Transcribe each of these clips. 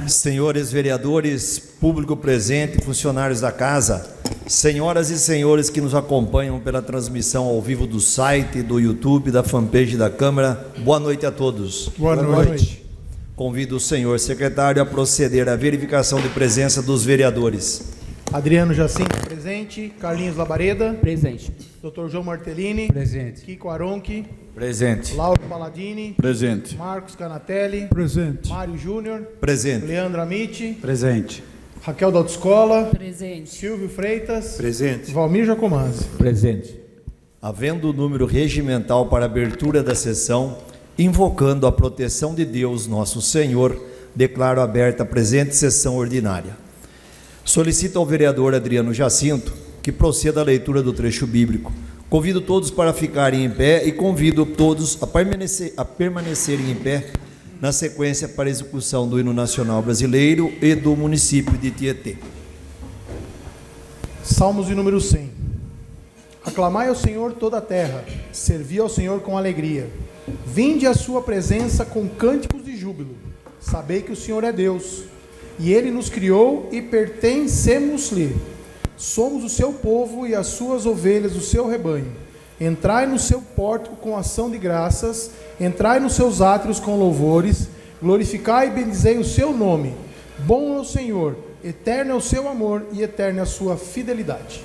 Senhores vereadores, público presente, funcionários da casa, senhoras e senhores que nos acompanham pela transmissão ao vivo do site, do YouTube, da fanpage da Câmara, boa noite a todos. Boa noite. Convido o senhor secretário a proceder à verificação de presença dos vereadores. Adriano Jacinto, presente. Carlinhos Labareda. Presente. Dr. João Martellini. Presente. Kiko Aronchi. Presente. Lauro Paladini. Presente. Marcos Canatelli. Presente. Mário Júnior. Presente. Leandro Amiti. Presente. Raquel da Autoescola. Presente. Silvio Freitas. Presente. Valmir Jacomazzi. Presente. Havendo o número regimental para abertura da sessão, invocando a proteção de Deus, nosso Senhor, declaro aberta a presente sessão ordinária. Solicito ao vereador Adriano Jacinto que proceda à leitura do trecho bíblico. Convido todos para ficarem em pé e convido todos a permanecerem em pé na sequência para a execução do hino nacional brasileiro e do município de Tietê. Salmos de número 100. Aclamai ao Senhor toda a terra, servi ao Senhor com alegria. Vinde à sua presença com cânticos de júbilo. Sabei que o Senhor é Deus, e Ele nos criou e pertencemos-lhe. Somos o seu povo e as suas ovelhas, o seu rebanho. Entrai no seu pórtico com ação de graças, entrai nos seus átrios com louvores, glorificai e bendizei o seu nome. Bom é o Senhor, eterno é o seu amor e eterna é a sua fidelidade.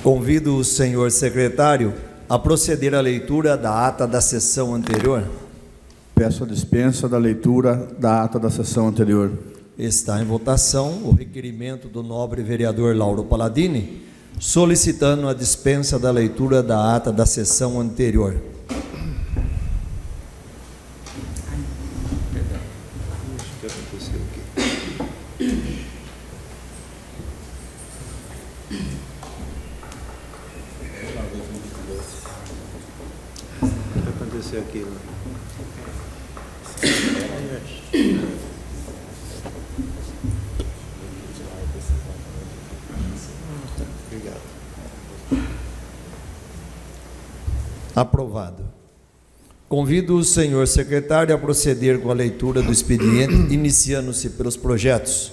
Convido o senhor secretário a proceder à leitura da ata da sessão anterior. Peço a dispensa da leitura da ata da sessão anterior. Está em votação o requerimento do nobre vereador Lauro Palladini, solicitando a dispensa da leitura da ata da sessão anterior. Aquilo. Obrigado. Aprovado. Convido o senhor secretário a proceder com a leitura do expediente, iniciando-se pelos projetos.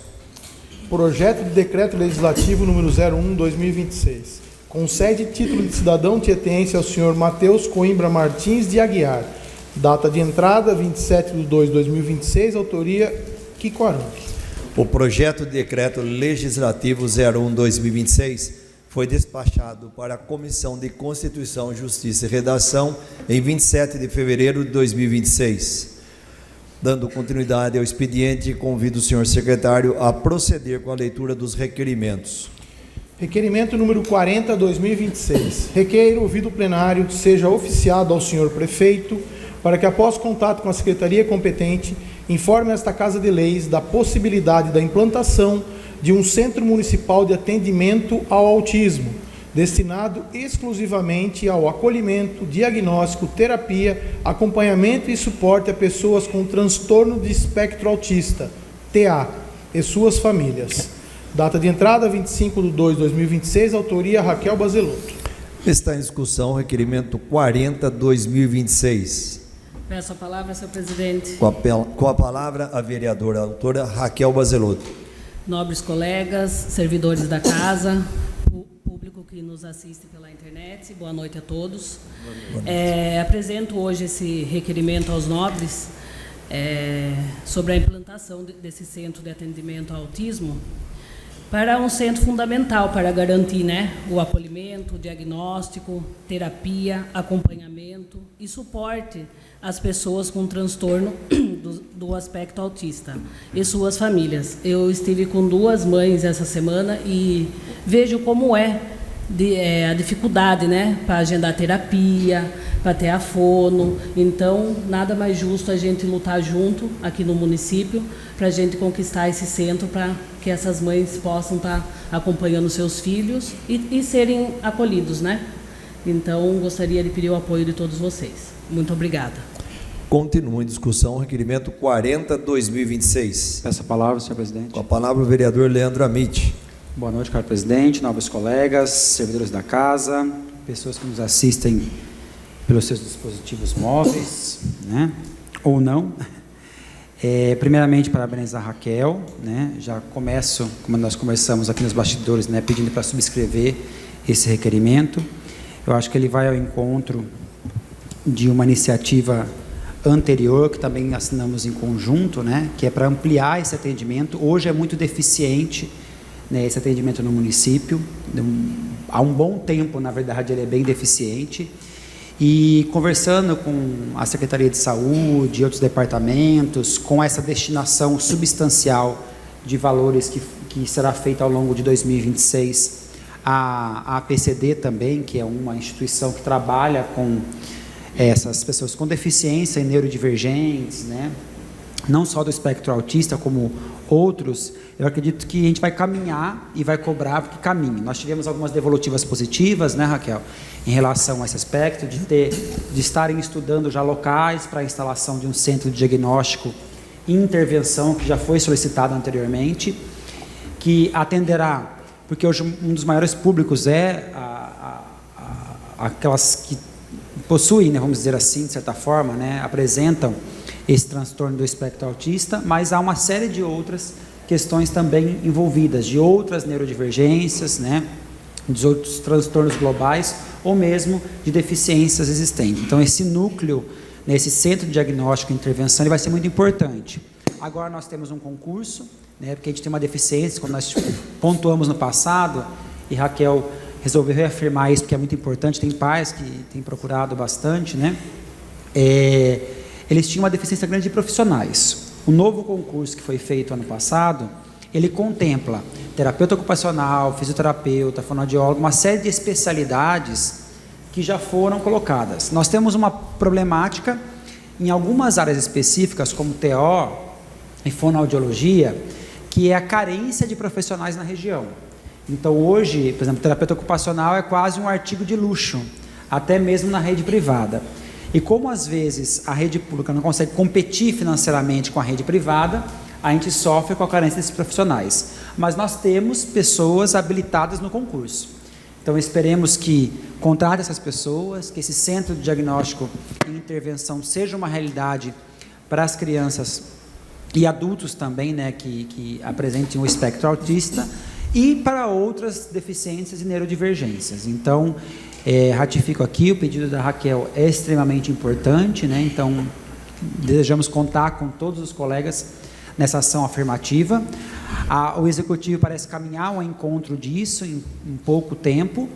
Projeto de Decreto Legislativo número 01/2026. Concede título de cidadão tietense ao senhor Matheus Coimbra Martins de Aguiar. Data de entrada, 27/2/2026, autoria Kiko Aranque. O projeto de decreto legislativo 01/2026 foi despachado para a Comissão de Constituição, Justiça e Redação em 27 de fevereiro de 2026. Dando continuidade ao expediente, convido o senhor secretário a proceder com a leitura dos requerimentos. Requerimento número 40/2026. Requeiro, ouvido o plenário, seja oficiado ao senhor prefeito para que, após contato com a secretaria competente, informe esta Casa de Leis da possibilidade da implantação de um Centro Municipal de Atendimento ao Autismo, destinado exclusivamente ao acolhimento, diagnóstico, terapia, acompanhamento e suporte a pessoas com transtorno de espectro autista, TA, e suas famílias. Data de entrada, 25/2/2026, autoria Raquel Bazelotto. Está em discussão o requerimento 40/2026. Peço a palavra, senhor presidente. Com a palavra, a vereadora autora Raquel Bazelotto. Nobres colegas, servidores da casa, público que nos assiste pela internet, boa noite a todos. Apresento hoje esse requerimento aos nobres sobre a implantação desse centro de atendimento ao autismo para um centro fundamental para garantir, o acolhimento, o diagnóstico, terapia, acompanhamento e suporte às pessoas com transtorno do aspecto autista e suas famílias. Eu estive com 2 mães essa semana e vejo como a dificuldade, para agendar terapia, para ter a fono. Então, nada mais justo a gente lutar junto aqui no município para a gente conquistar esse centro para que essas mães possam estar acompanhando seus filhos e serem acolhidos, Então, gostaria de pedir o apoio de todos vocês. Muito obrigada. Continua em discussão o requerimento 40/2026. Peço a palavra, senhor presidente. Com a palavra, o vereador Leandro Amit. Boa noite, caro presidente, nobres colegas, servidores da casa, pessoas que nos assistem pelos seus dispositivos móveis, ou não. Primeiramente, parabenizar a Raquel, já começo, como nós conversamos aqui nos bastidores, pedindo para subscrever esse requerimento. Eu acho que ele vai ao encontro de uma iniciativa anterior, que também assinamos em conjunto, que é para ampliar esse atendimento. Hoje é muito deficiente, esse atendimento no município. Há um bom tempo, na verdade, ele é bem deficiente. E conversando com a Secretaria de Saúde e outros departamentos, com essa destinação substancial de valores que será feita ao longo de 2026, a APCD também, que é uma instituição que trabalha com essas pessoas com deficiência e neurodivergentes, não só do espectro autista, como outros, eu acredito que a gente vai caminhar e vai cobrar que caminhe. Nós tivemos algumas devolutivas positivas, Raquel, em relação a esse aspecto, de estarem estudando já locais para a instalação de um centro de diagnóstico e intervenção, que já foi solicitado anteriormente, que atenderá, porque hoje um dos maiores públicos aquelas que possuem, vamos dizer assim, de certa forma, apresentam esse transtorno do espectro autista, mas há uma série de outras questões também envolvidas, de outras neurodivergências, de outros transtornos globais, ou mesmo de deficiências existentes. Então, esse núcleo, esse centro de diagnóstico e intervenção, ele vai ser muito importante. Agora nós temos um concurso, porque a gente tem uma deficiência, quando nós pontuamos no passado, e Raquel resolveu reafirmar isso, porque é muito importante, tem pais que têm procurado bastante, né? Eles tinham uma deficiência grande de profissionais. O novo concurso que foi feito ano passado, ele contempla terapeuta ocupacional, fisioterapeuta, fonoaudiólogo, uma série de especialidades que já foram colocadas. Nós temos uma problemática em algumas áreas específicas, como TO e fonoaudiologia, que é a carência de profissionais na região. Então hoje, por exemplo, terapeuta ocupacional é quase um artigo de luxo, até mesmo na rede privada. E como às vezes a rede pública não consegue competir financeiramente com a rede privada, a gente sofre com a carência desses profissionais. Mas nós temos pessoas habilitadas no concurso. Então esperemos que contrate essas pessoas, que esse centro de diagnóstico e intervenção seja uma realidade para as crianças e adultos também, né, que apresentem o espectro autista, e para outras deficiências e neurodivergências. Então, ratifico aqui, o pedido da Raquel é extremamente importante, né? Então, desejamos contar com todos os colegas nessa ação afirmativa. O Executivo parece caminhar ao encontro disso em pouco tempo,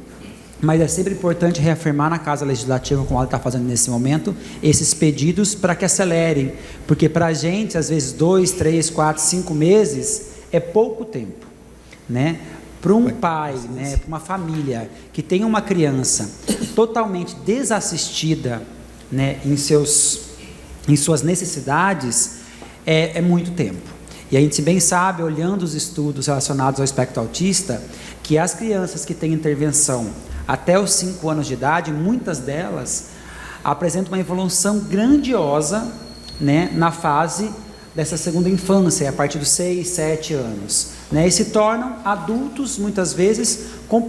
mas é sempre importante reafirmar na Casa Legislativa, como ela está fazendo nesse momento, esses pedidos para que acelerem, porque para a gente, às vezes, 2, 3, 4, 5 meses é pouco tempo, né? Para um pai, né, para uma família que tem uma criança totalmente desassistida, né, em suas necessidades, é muito tempo. E a gente bem sabe, olhando os estudos relacionados ao espectro autista, que as crianças que têm intervenção até os 5 anos de idade, muitas delas apresentam uma evolução grandiosa, né, na fase dessa segunda infância, a partir dos 6, 7 anos, né, e se tornam adultos, muitas vezes, com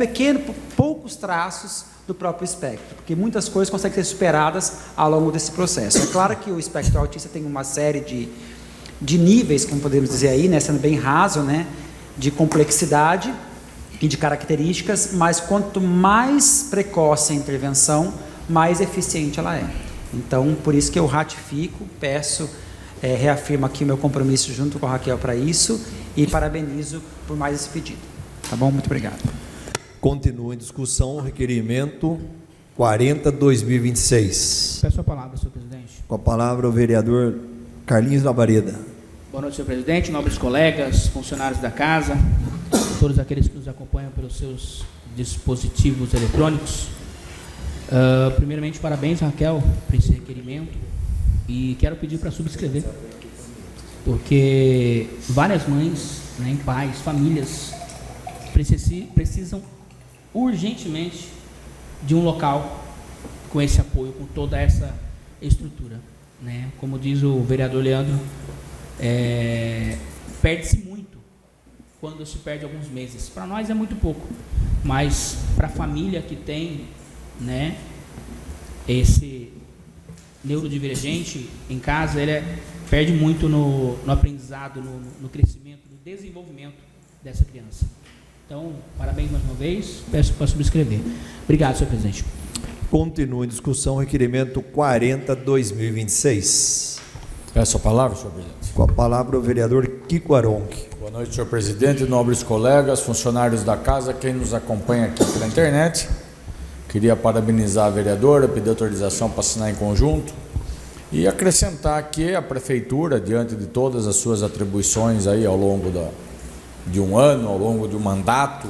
poucos traços do próprio espectro, porque muitas coisas conseguem ser superadas ao longo desse processo. É claro que o espectro autista tem uma série de níveis, como podemos dizer aí, né, sendo bem raso, né, de complexidade e de características, mas quanto mais precoce a intervenção, mais eficiente ela é. Então, por isso que eu ratifico, peço, reafirmo aqui o meu compromisso junto com a Raquel para isso e parabenizo por mais esse pedido. Tá bom? Muito obrigado. Continua em discussão o requerimento 40/2026. Peço a palavra, senhor presidente. Com a palavra o vereador Carlinhos Labareda. Boa noite, senhor presidente, nobres colegas, funcionários da casa, todos aqueles que nos acompanham pelos seus dispositivos eletrônicos. Primeiramente, parabéns, Raquel, por esse requerimento, e quero pedir para subscrever, porque várias mães, né, pais, famílias precisam urgentemente de um local com esse apoio, com toda essa estrutura, né? Como diz o vereador Leandro, perde-se muito quando se perde alguns meses. Para nós é muito pouco, mas para a família que tem, né, esse neurodivergente em casa, ele perde muito no aprendizado, no crescimento, no desenvolvimento dessa criança. Então, parabéns mais uma vez, peço para subscrever. Obrigado, senhor presidente. Continua em discussão o requerimento 40/2026. Peço a palavra, senhor presidente. Com a palavra o vereador Kiko Aronchi. Boa noite, senhor presidente, nobres colegas, funcionários da casa, quem nos acompanha aqui pela internet. Queria parabenizar a vereadora, pedir autorização para assinar em conjunto e acrescentar que a prefeitura, diante de todas as suas atribuições aí ao longo de um ano, ao longo de um mandato,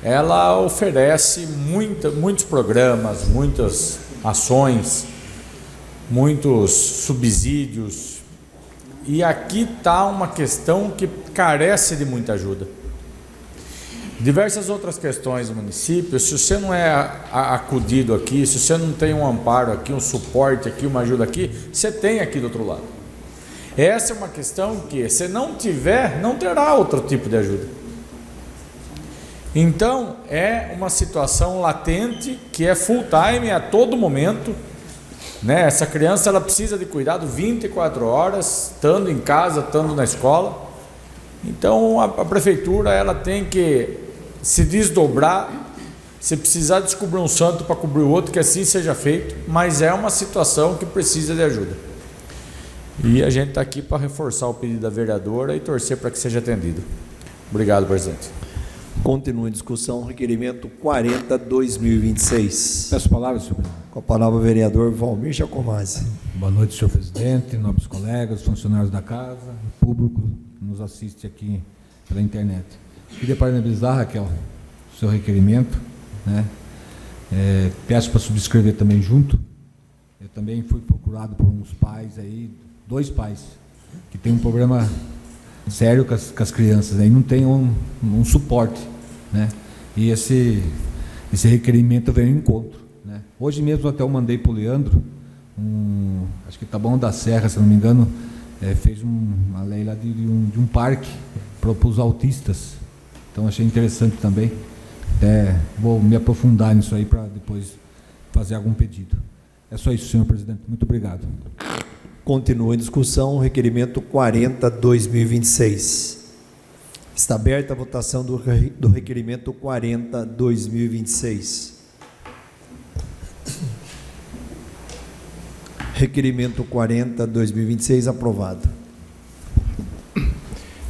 ela oferece muitos programas, muitas ações, muitos subsídios, e aqui está uma questão que carece de muita ajuda. Diversas outras questões do município, se você não é acudido aqui, se você não tem um amparo aqui, um suporte aqui, uma ajuda aqui, você tem aqui do outro lado. Essa é uma questão que, se não tiver, não terá outro tipo de ajuda. Então, é uma situação latente, que é full time a todo momento, né? Essa criança, ela precisa de cuidado 24 horas, estando em casa, estando na escola. Então, a prefeitura, ela tem que se desdobrar, se precisar descobrir um santo para cobrir o outro, que assim seja feito, mas é uma situação que precisa de ajuda. E a gente está aqui para reforçar o pedido da vereadora e torcer para que seja atendido. Obrigado, presidente. Continua em discussão, requerimento 40/2026. Peço palavras, senhor presidente. Com a palavra o vereador Valmir Jacomazzi. Boa noite, senhor presidente, nobres colegas, funcionários da casa, público que nos assiste aqui pela internet. Queria parabenizar, Raquel, o seu requerimento, né? Peço para subscrever também junto. Eu também fui procurado por uns pais aí, 2 pais, que tem um problema sério com as crianças, né? E não tem um suporte, né? E esse requerimento veio em encontro, né? Hoje mesmo até eu mandei para o Leandro, acho que Taboão da Serra, se não me engano, fez uma lei lá de um parque para os autistas. Então achei interessante também. Vou me aprofundar nisso aí para depois fazer algum pedido. É só isso, senhor presidente. Muito obrigado. Continua em discussão o requerimento 40/2026. Está aberta a votação do requerimento 40/2026. Requerimento 40/2026 aprovado.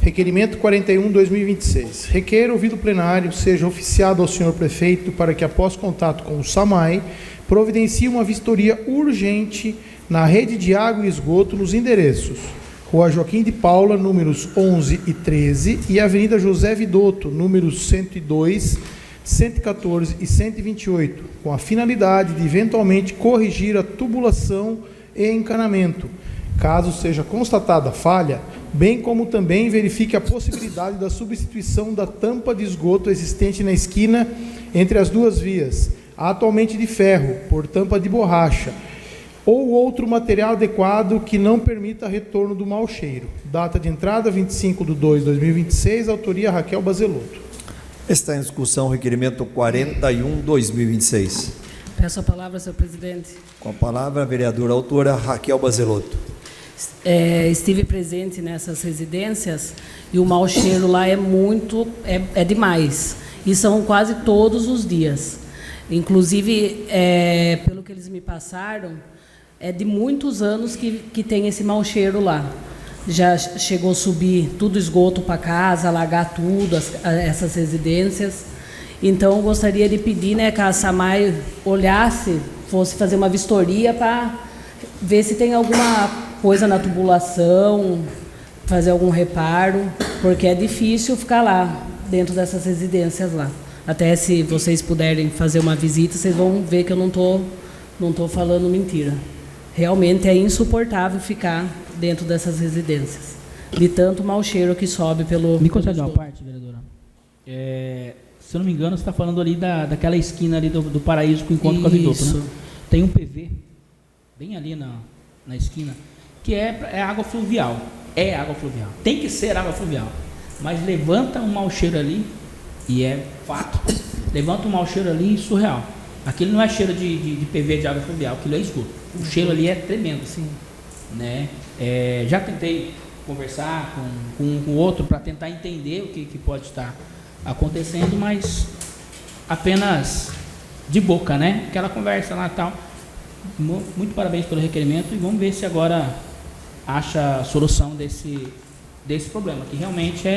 Requerimento 41/2026. Requer, ouvido o plenário, seja oficiado ao senhor prefeito para que, após contato com o SAMAI, providencie uma vistoria urgente na rede de água e esgoto nos endereços Rua Joaquim de Paula, números 11 e 13, e Avenida José Vidotto, números 102, 114 e 128, com a finalidade de eventualmente corrigir a tubulação e encanamento, caso seja constatada falha, bem como também verifique a possibilidade da substituição da tampa de esgoto existente na esquina entre as duas vias, atualmente de ferro, por tampa de borracha, ou outro material adequado que não permita retorno do mau cheiro. Data de entrada 25/2/2026, autoria Raquel Bazelotto. Está em discussão o requerimento 41/2026. Peço a palavra, senhor presidente. Com a palavra a vereadora autora Raquel Bazelotto. Estive presente nessas residências e o mau cheiro lá é demais. E são quase todos os dias. Inclusive, pelo que eles me passaram, é de muitos anos que tem esse mau cheiro lá. Já chegou a subir tudo esgoto para casa, alagar tudo, essas residências. Então, eu gostaria de pedir, né, que a SAMAI olhasse, fosse fazer uma vistoria para ver se tem alguma coisa na tubulação, fazer algum reparo, porque é difícil ficar lá, dentro dessas residências lá. Até se vocês puderem fazer uma visita, vocês vão ver que eu não tô falando mentira. Realmente é insuportável ficar dentro dessas residências, de tanto mau cheiro que sobe pelo... Me concede uma parte, vereadora? Se eu não me engano, você está falando ali daquela esquina ali do Paraíso com o encontro com a Vidotto, né? Tem um PV, bem ali na esquina, que é água fluvial. É água fluvial. Tem que ser água fluvial. Mas levanta um mau cheiro ali, e é fato, levanta um mau cheiro ali surreal. Aquilo não é cheiro de PV de água fluvial, aquilo é esgoto. O cheiro ali é tremendo, sim, né? Já tentei conversar com o outro para tentar entender o que pode estar acontecendo, mas apenas de boca, né? Aquela conversa lá e tal. Muito parabéns pelo requerimento e vamos ver se agora acha a solução desse problema, que realmente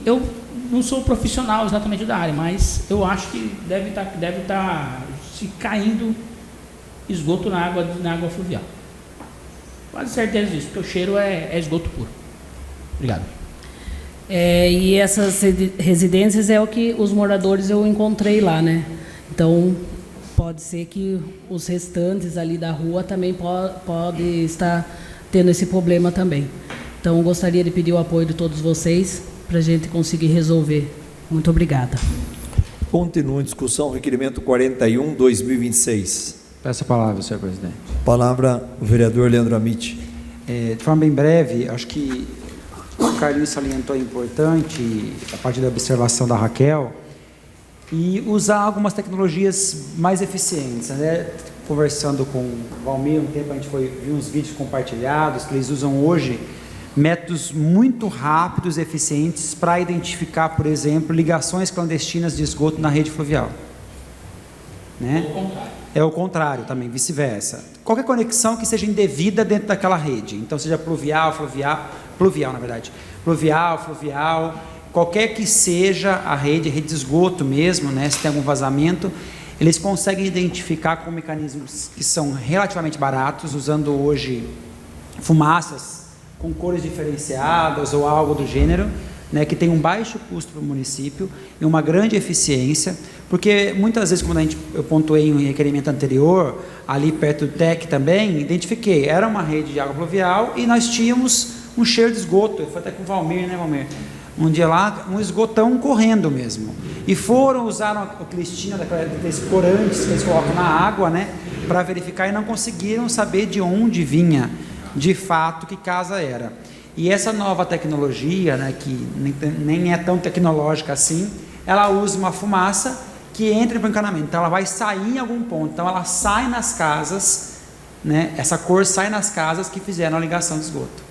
eu não sou profissional exatamente da área, mas eu acho que deve estar se caindo esgoto na água fluvial. Quase certeza disso, porque o cheiro é esgoto puro. Obrigado. E essas residências é o que os moradores eu encontrei lá, né? Então, pode ser que os restantes ali da rua também pode estar tendo esse problema também. Então, eu gostaria de pedir o apoio de todos vocês para a gente conseguir resolver. Muito obrigada. Continua em discussão o requerimento 41/2026. Peço a palavra, senhor presidente. Palavra o vereador Leandro Amit. De forma bem breve, acho que o Carlinhos salientou importante a partir da observação da Raquel e usar algumas tecnologias mais eficientes, né? Conversando com o Valmir, um tempo a gente viu uns vídeos compartilhados que eles usam hoje métodos muito rápidos e eficientes para identificar, por exemplo, ligações clandestinas de esgoto na rede fluvial, né? É o contrário também, vice-versa. Qualquer conexão que seja indevida dentro daquela rede, então seja pluvial, na verdade, pluvial, qualquer que seja a rede de esgoto mesmo, né, se tem algum vazamento, eles conseguem identificar com mecanismos que são relativamente baratos, usando hoje fumaças com cores diferenciadas ou algo do gênero, né, que tem um baixo custo para o município e uma grande eficiência, porque muitas vezes, como eu pontuei em um requerimento anterior, ali perto do TEC também, identifiquei, era uma rede de água pluvial e nós tínhamos um cheiro de esgoto, foi até com o Valmir, né, Valmir? Um dia lá, um esgotão correndo mesmo, e usaram o que eles tinham, daqueles corantes que eles colocam na água, né, para verificar, e não conseguiram saber de onde vinha, de fato, que casa era. E essa nova tecnologia, né, que nem é tão tecnológica assim, ela usa uma fumaça que entra para o encanamento, então ela vai sair em algum ponto, então ela sai nas casas, né, essa cor sai nas casas que fizeram a ligação de esgoto.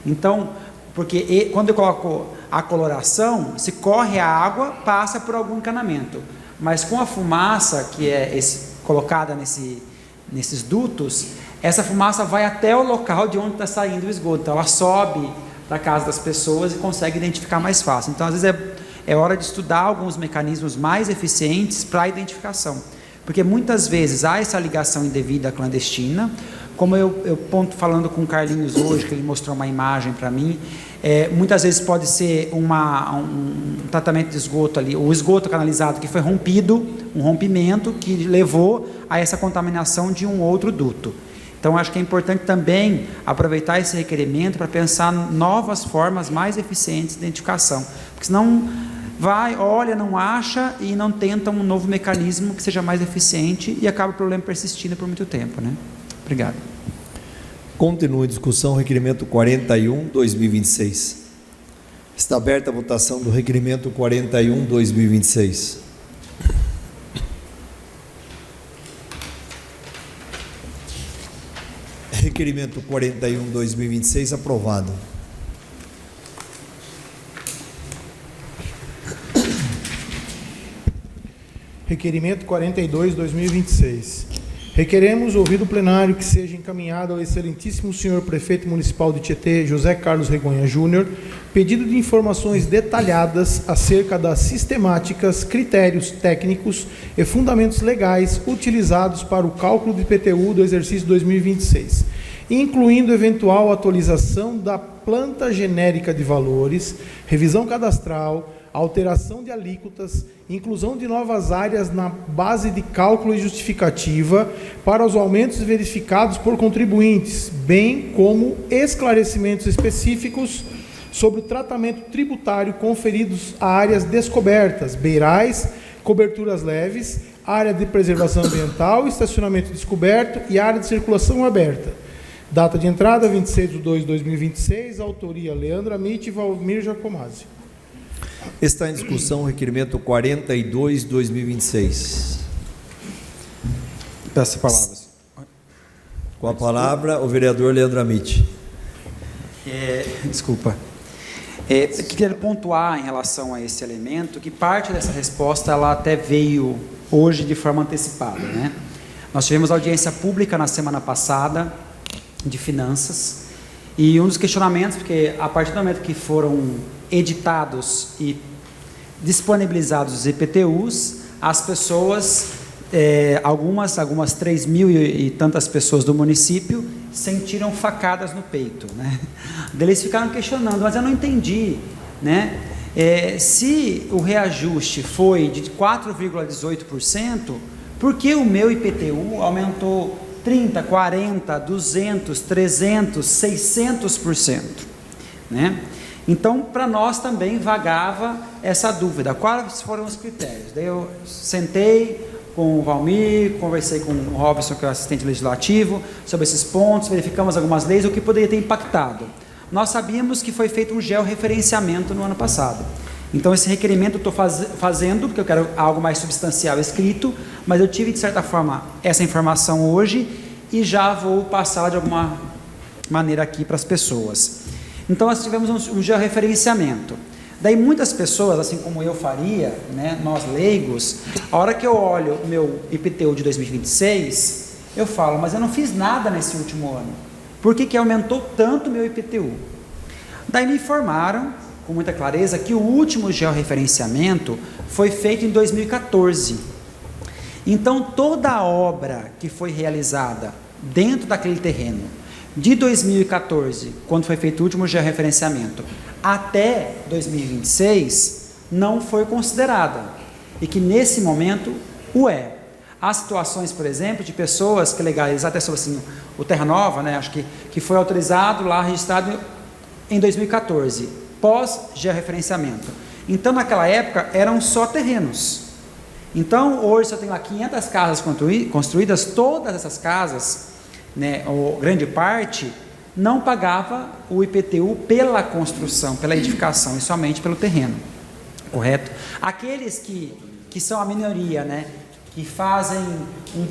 Então, porque quando eu coloco a coloração, se corre a água, passa por algum encanamento, mas com a fumaça que é colocada nesses dutos, essa fumaça vai até o local de onde está saindo o esgoto, então ela sobe da casa das pessoas e consegue identificar mais fácil. Então, às vezes é hora de estudar alguns mecanismos mais eficientes para a identificação, porque muitas vezes há essa ligação indevida clandestina, como eu falando com o Carlinhos hoje, que ele mostrou uma imagem para mim, muitas vezes pode ser um tratamento de esgoto ali, o esgoto canalizado que foi rompido, um rompimento que levou a essa contaminação de um outro duto. Então, acho que é importante também aproveitar esse requerimento para pensar novas formas mais eficientes de identificação, porque senão olha, não acha e não tenta um novo mecanismo que seja mais eficiente e acaba o problema persistindo por muito tempo, né? Obrigado. Continua a discussão, requerimento 41/2026. Está aberta a votação do requerimento 41/2026. Requerimento 41/2026 aprovado. Requerimento 42/2026. Requeremos, ouvido o plenário, que seja encaminhado ao excelentíssimo senhor prefeito municipal de Tietê, José Carlos Regonha Júnior, pedido de informações detalhadas acerca das sistemáticas, critérios técnicos e fundamentos legais utilizados para o cálculo do IPTU do exercício 2026, incluindo eventual atualização da planta genérica de valores, revisão cadastral, alteração de alíquotas, inclusão de novas áreas na base de cálculo e justificativa para os aumentos verificados por contribuintes, bem como esclarecimentos específicos sobre o tratamento tributário conferidos a áreas descobertas, beirais, coberturas leves, área de preservação ambiental, estacionamento descoberto e área de circulação aberta. Data de entrada, 26/2/2026, autoria Leandro Amit e Valmir Giacomazzi. Está em discussão o requerimento 42/2026. Peço palavras. Com a palavra, o vereador Leandro Amit. Desculpa. Queria pontuar em relação a esse elemento, que parte dessa resposta ela até veio hoje de forma antecipada, né? Nós tivemos audiência pública na semana passada, de finanças, e um dos questionamentos, porque a partir do momento que foram editados e disponibilizados os IPTUs, as pessoas, algumas 3.000 e tantas pessoas do município sentiram facadas no peito, né? Eles ficaram questionando, mas eu não entendi, né? Se o reajuste foi de 4,18%, por que o meu IPTU aumentou 30%, 40%, 200%, 300%, 600%, né? Então, para nós também vagava essa dúvida, quais foram os critérios? Daí eu sentei com o Valmir, conversei com o Robson, que é o assistente legislativo, sobre esses pontos, verificamos algumas leis, o que poderia ter impactado. Nós sabíamos que foi feito um georreferenciamento no ano passado. Então, esse requerimento eu estou fazendo, porque eu quero algo mais substancial escrito, mas eu tive, de certa forma, essa informação hoje e já vou passá-la de alguma maneira aqui para as pessoas. Então, nós tivemos um georreferenciamento. Daí, muitas pessoas, assim como eu faria, né, nós leigos, a hora que eu olho o meu IPTU de 2026, eu falo, mas eu não fiz nada nesse último ano. Por que aumentou tanto o meu IPTU? Daí me informaram, com muita clareza que o último georreferenciamento foi feito em 2014. Então, toda a obra que foi realizada dentro daquele terreno, de 2014, quando foi feito o último georreferenciamento, até 2026, não foi considerada. E que nesse momento o é. Há situações, por exemplo, de pessoas que legalizaram, até sobre assim, o Terra Nova, né, acho que foi autorizado lá, registrado em 2014, pós-georreferenciamento. Então, naquela época, eram só terrenos. Então, hoje, se eu tenho lá 500 casas construídas, todas essas casas, né, ou grande parte, não pagava o IPTU pela construção, pela edificação, e somente pelo terreno, correto? Aqueles que são a minoria, né, que fazem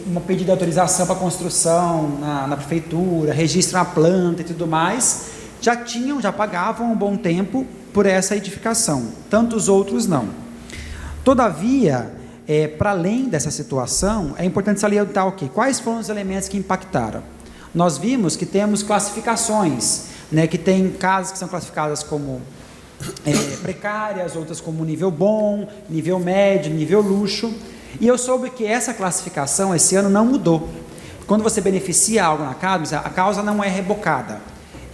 um pedido de autorização para construção na prefeitura, registram a planta e tudo mais, já pagavam um bom tempo por essa edificação, tantos outros não. Todavia, para além dessa situação, é importante salientar o quê? Quais foram os elementos que impactaram? Nós vimos que temos classificações, né, que tem casas que são classificadas como precárias, outras como nível bom, nível médio, nível luxo, e eu soube que essa classificação esse ano não mudou. Quando você beneficia algo na casa, a causa não é rebocada.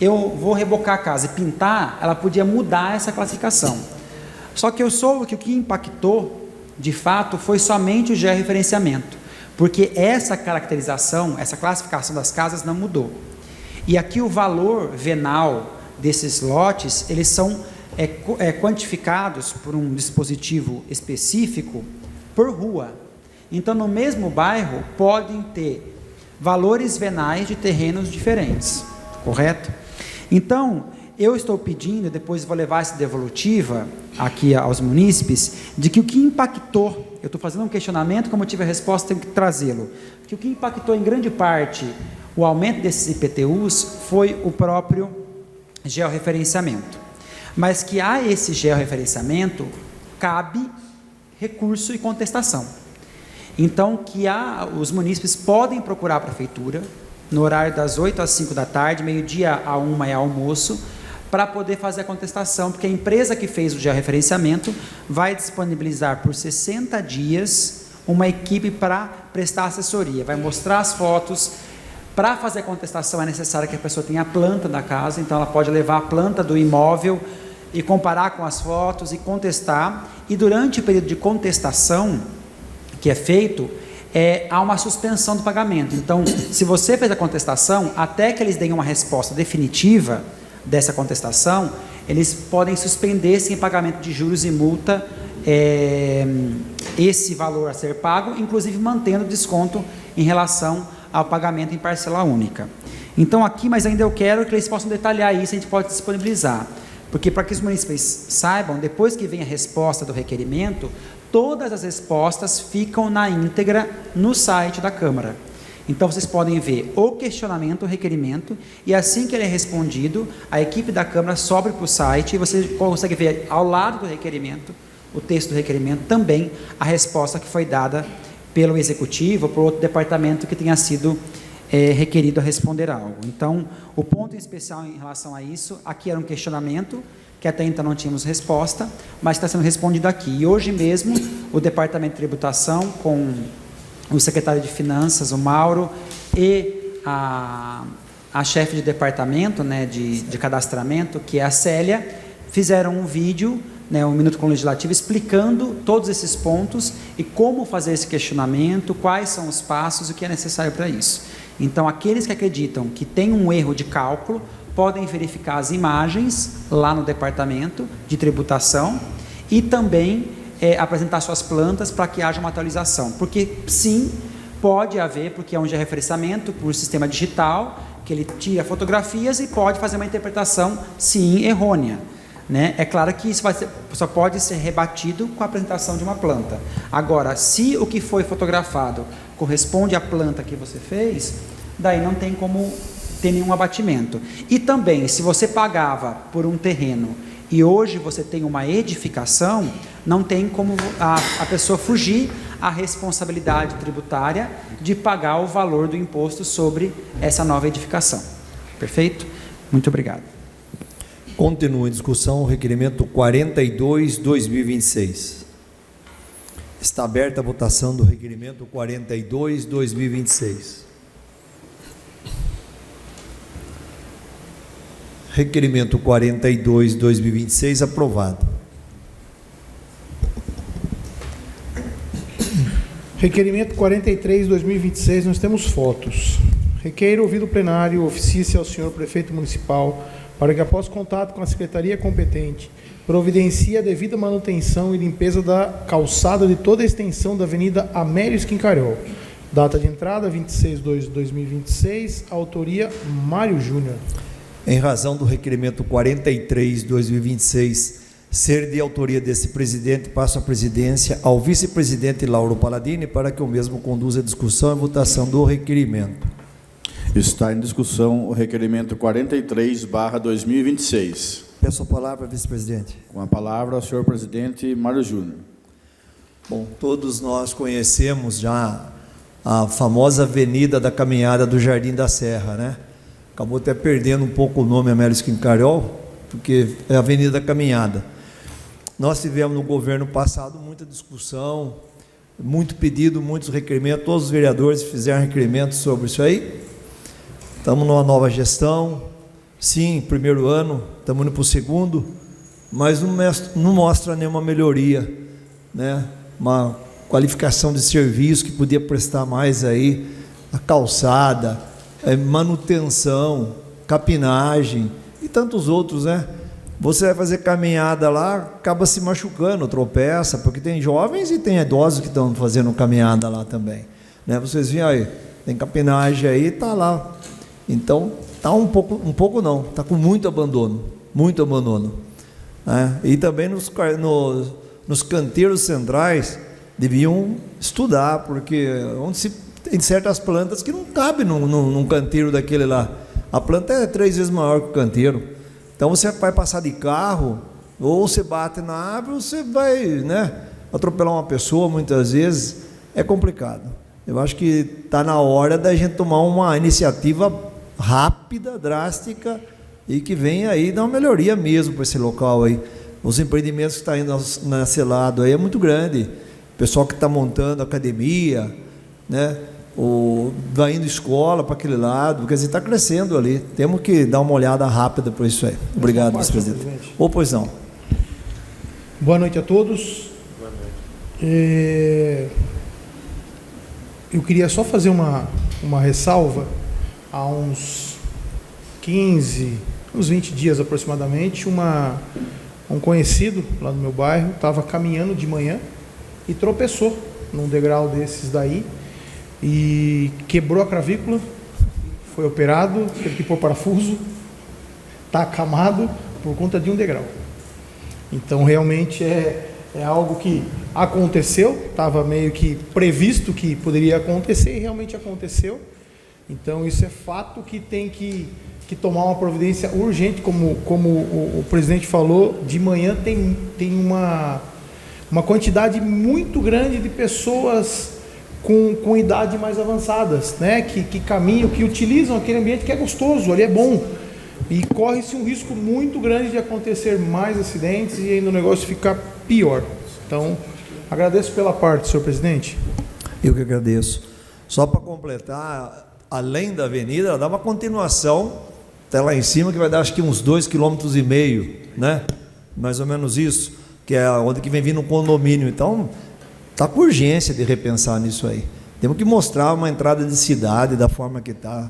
Eu vou rebocar a casa e pintar, ela podia mudar essa classificação. Só que eu soube que o que impactou, de fato, foi somente o georreferenciamento, porque essa caracterização, essa classificação das casas não mudou. E aqui o valor venal desses lotes, eles são quantificados por um dispositivo específico por rua. Então, no mesmo bairro, podem ter valores venais de terrenos diferentes, correto? Então, eu estou pedindo, depois vou levar essa devolutiva aqui aos munícipes, de que o que impactou, eu estou fazendo um questionamento, como eu tive a resposta, tenho que trazê-lo, que o que impactou em grande parte o aumento desses IPTUs foi o próprio georreferenciamento. Mas que a esse georreferenciamento cabe recurso e contestação. Então, que os munícipes podem procurar a prefeitura, no horário das 8 às 5 da tarde, meio-dia a 1 é almoço, para poder fazer a contestação, porque a empresa que fez o georreferenciamento vai disponibilizar por 60 dias uma equipe para prestar assessoria, vai mostrar as fotos. Para fazer a contestação é necessário que a pessoa tenha a planta da casa, então ela pode levar a planta do imóvel e comparar com as fotos e contestar, e durante o período de contestação que é feito, há uma suspensão do pagamento. Então, se você fez a contestação, até que eles deem uma resposta definitiva dessa contestação, eles podem suspender sem pagamento de juros e multa esse valor a ser pago, inclusive mantendo desconto em relação ao pagamento em parcela única. Então aqui, mas ainda eu quero que eles possam detalhar isso, a gente pode disponibilizar, porque para que os munícipes saibam, depois que vem a resposta do requerimento, todas as respostas ficam na íntegra no site da Câmara. Então vocês podem ver o questionamento, o requerimento, e assim que ele é respondido, a equipe da Câmara sobe para o site e você consegue ver ao lado do requerimento, o texto do requerimento, também a resposta que foi dada pelo Executivo ou por outro departamento que tenha sido requerido a responder algo. Então, o ponto em especial em relação a isso, aqui era um questionamento, que até então não tínhamos resposta, mas está sendo respondido aqui. E hoje mesmo, o Departamento de Tributação, com o secretário de Finanças, o Mauro, e a chefe de departamento, né, de cadastramento, que é a Célia, fizeram um vídeo, né, um Minuto com o Legislativo, explicando todos esses pontos e como fazer esse questionamento, quais são os passos e o que é necessário para isso. Então, aqueles que acreditam que tem um erro de cálculo, podem verificar as imagens lá no Departamento de Tributação e também apresentar suas plantas para que haja uma atualização. Porque, sim, pode haver, porque é um georreferenciamento por sistema digital, que ele tira fotografias e pode fazer uma interpretação, sim, errônea. Né? É claro que isso só pode ser rebatido com a apresentação de uma planta. Agora, se o que foi fotografado corresponde à planta que você fez, daí não tem como ter nenhum abatimento. E também, se você pagava por um terreno e hoje você tem uma edificação, não tem como a pessoa fugir à responsabilidade tributária de pagar o valor do imposto sobre essa nova edificação. Perfeito? Muito obrigado. Continua em discussão o requerimento 42/2026. Está aberta a votação do requerimento 42/2026. Requerimento 42/2026 aprovado. Requerimento 43/2026, nós temos fotos. Requeiro ouvido o plenário, oficie-se ao senhor prefeito municipal para que, após contato com a secretaria competente, providencie a devida manutenção e limpeza da calçada de toda a extensão da Avenida Amélio Esquincarol. Data de entrada 26/2/2026, autoria Mário Júnior. Em razão do requerimento 43/2026 ser de autoria desse presidente, passo a presidência ao vice-presidente Lauro Palladini para que o mesmo conduza a discussão e votação do requerimento. Está em discussão o requerimento 43/2026. Peço a palavra, vice-presidente. Com a palavra, o senhor presidente Mário Júnior. Bom, todos nós conhecemos já a famosa Avenida da Caminhada do Jardim da Serra, né? Acabou até perdendo um pouco o nome Amélio Esquincarol, porque é a Avenida da Caminhada. Nós tivemos no governo passado muita discussão, muito pedido, muitos requerimentos, todos os vereadores fizeram requerimentos sobre isso aí. Estamos numa nova gestão, sim, primeiro ano, estamos indo para o segundo, mas não mostra nenhuma melhoria, né? Uma qualificação de serviço que podia prestar mais aí, a calçada, manutenção, capinagem e tantos outros, né? Você vai fazer caminhada lá, acaba se machucando, tropeça, porque tem jovens e tem idosos que estão fazendo caminhada lá também, né? Vocês viram aí, tem capinagem aí, tá lá. Então, tá um pouco não, tá com muito abandono, né? E também nos canteiros centrais deviam estudar, porque tem certas plantas que não cabem num canteiro daquele lá. A planta é 3 vezes maior que o canteiro. Então você vai passar de carro, ou você bate na árvore, ou você vai, né, atropelar uma pessoa, muitas vezes. É complicado. Eu acho que está na hora da gente tomar uma iniciativa rápida, drástica, e que venha aí dar uma melhoria mesmo para esse local aí. Os empreendimentos que estão indo nesse lado aí é muito grande. O pessoal que está montando academia, né, vai indo escola para aquele lado, quer dizer, está crescendo ali. Temos que dar uma olhada rápida para isso aí. Obrigado, vice-presidente. Ou pois não. Boa noite a todos. Boa noite. Eu queria só fazer uma ressalva. Há uns 15, uns 20 dias aproximadamente, um conhecido lá no meu bairro estava caminhando de manhã e tropeçou num degrau desses daí e quebrou a clavícula, foi operado, teve que pôr parafuso, está acamado por conta de um degrau. Então realmente é algo que aconteceu, estava meio que previsto que poderia acontecer e realmente aconteceu. Então isso é fato que tem que tomar uma providência urgente, como o presidente falou, de manhã tem uma quantidade muito grande de pessoas com idade mais avançadas, né? que caminham, que utilizam aquele ambiente que é gostoso, ali é bom, e corre-se um risco muito grande de acontecer mais acidentes e ainda o negócio ficar pior. Então, agradeço pela parte, senhor presidente. Eu que agradeço. Só para completar, além da avenida, ela dá uma continuação até lá em cima, que vai dar acho que uns 2,5 km, né? Mais ou menos isso, que é onde que vem vindo um condomínio. Então, está com urgência de repensar nisso aí. Temos que mostrar uma entrada de cidade da forma que está.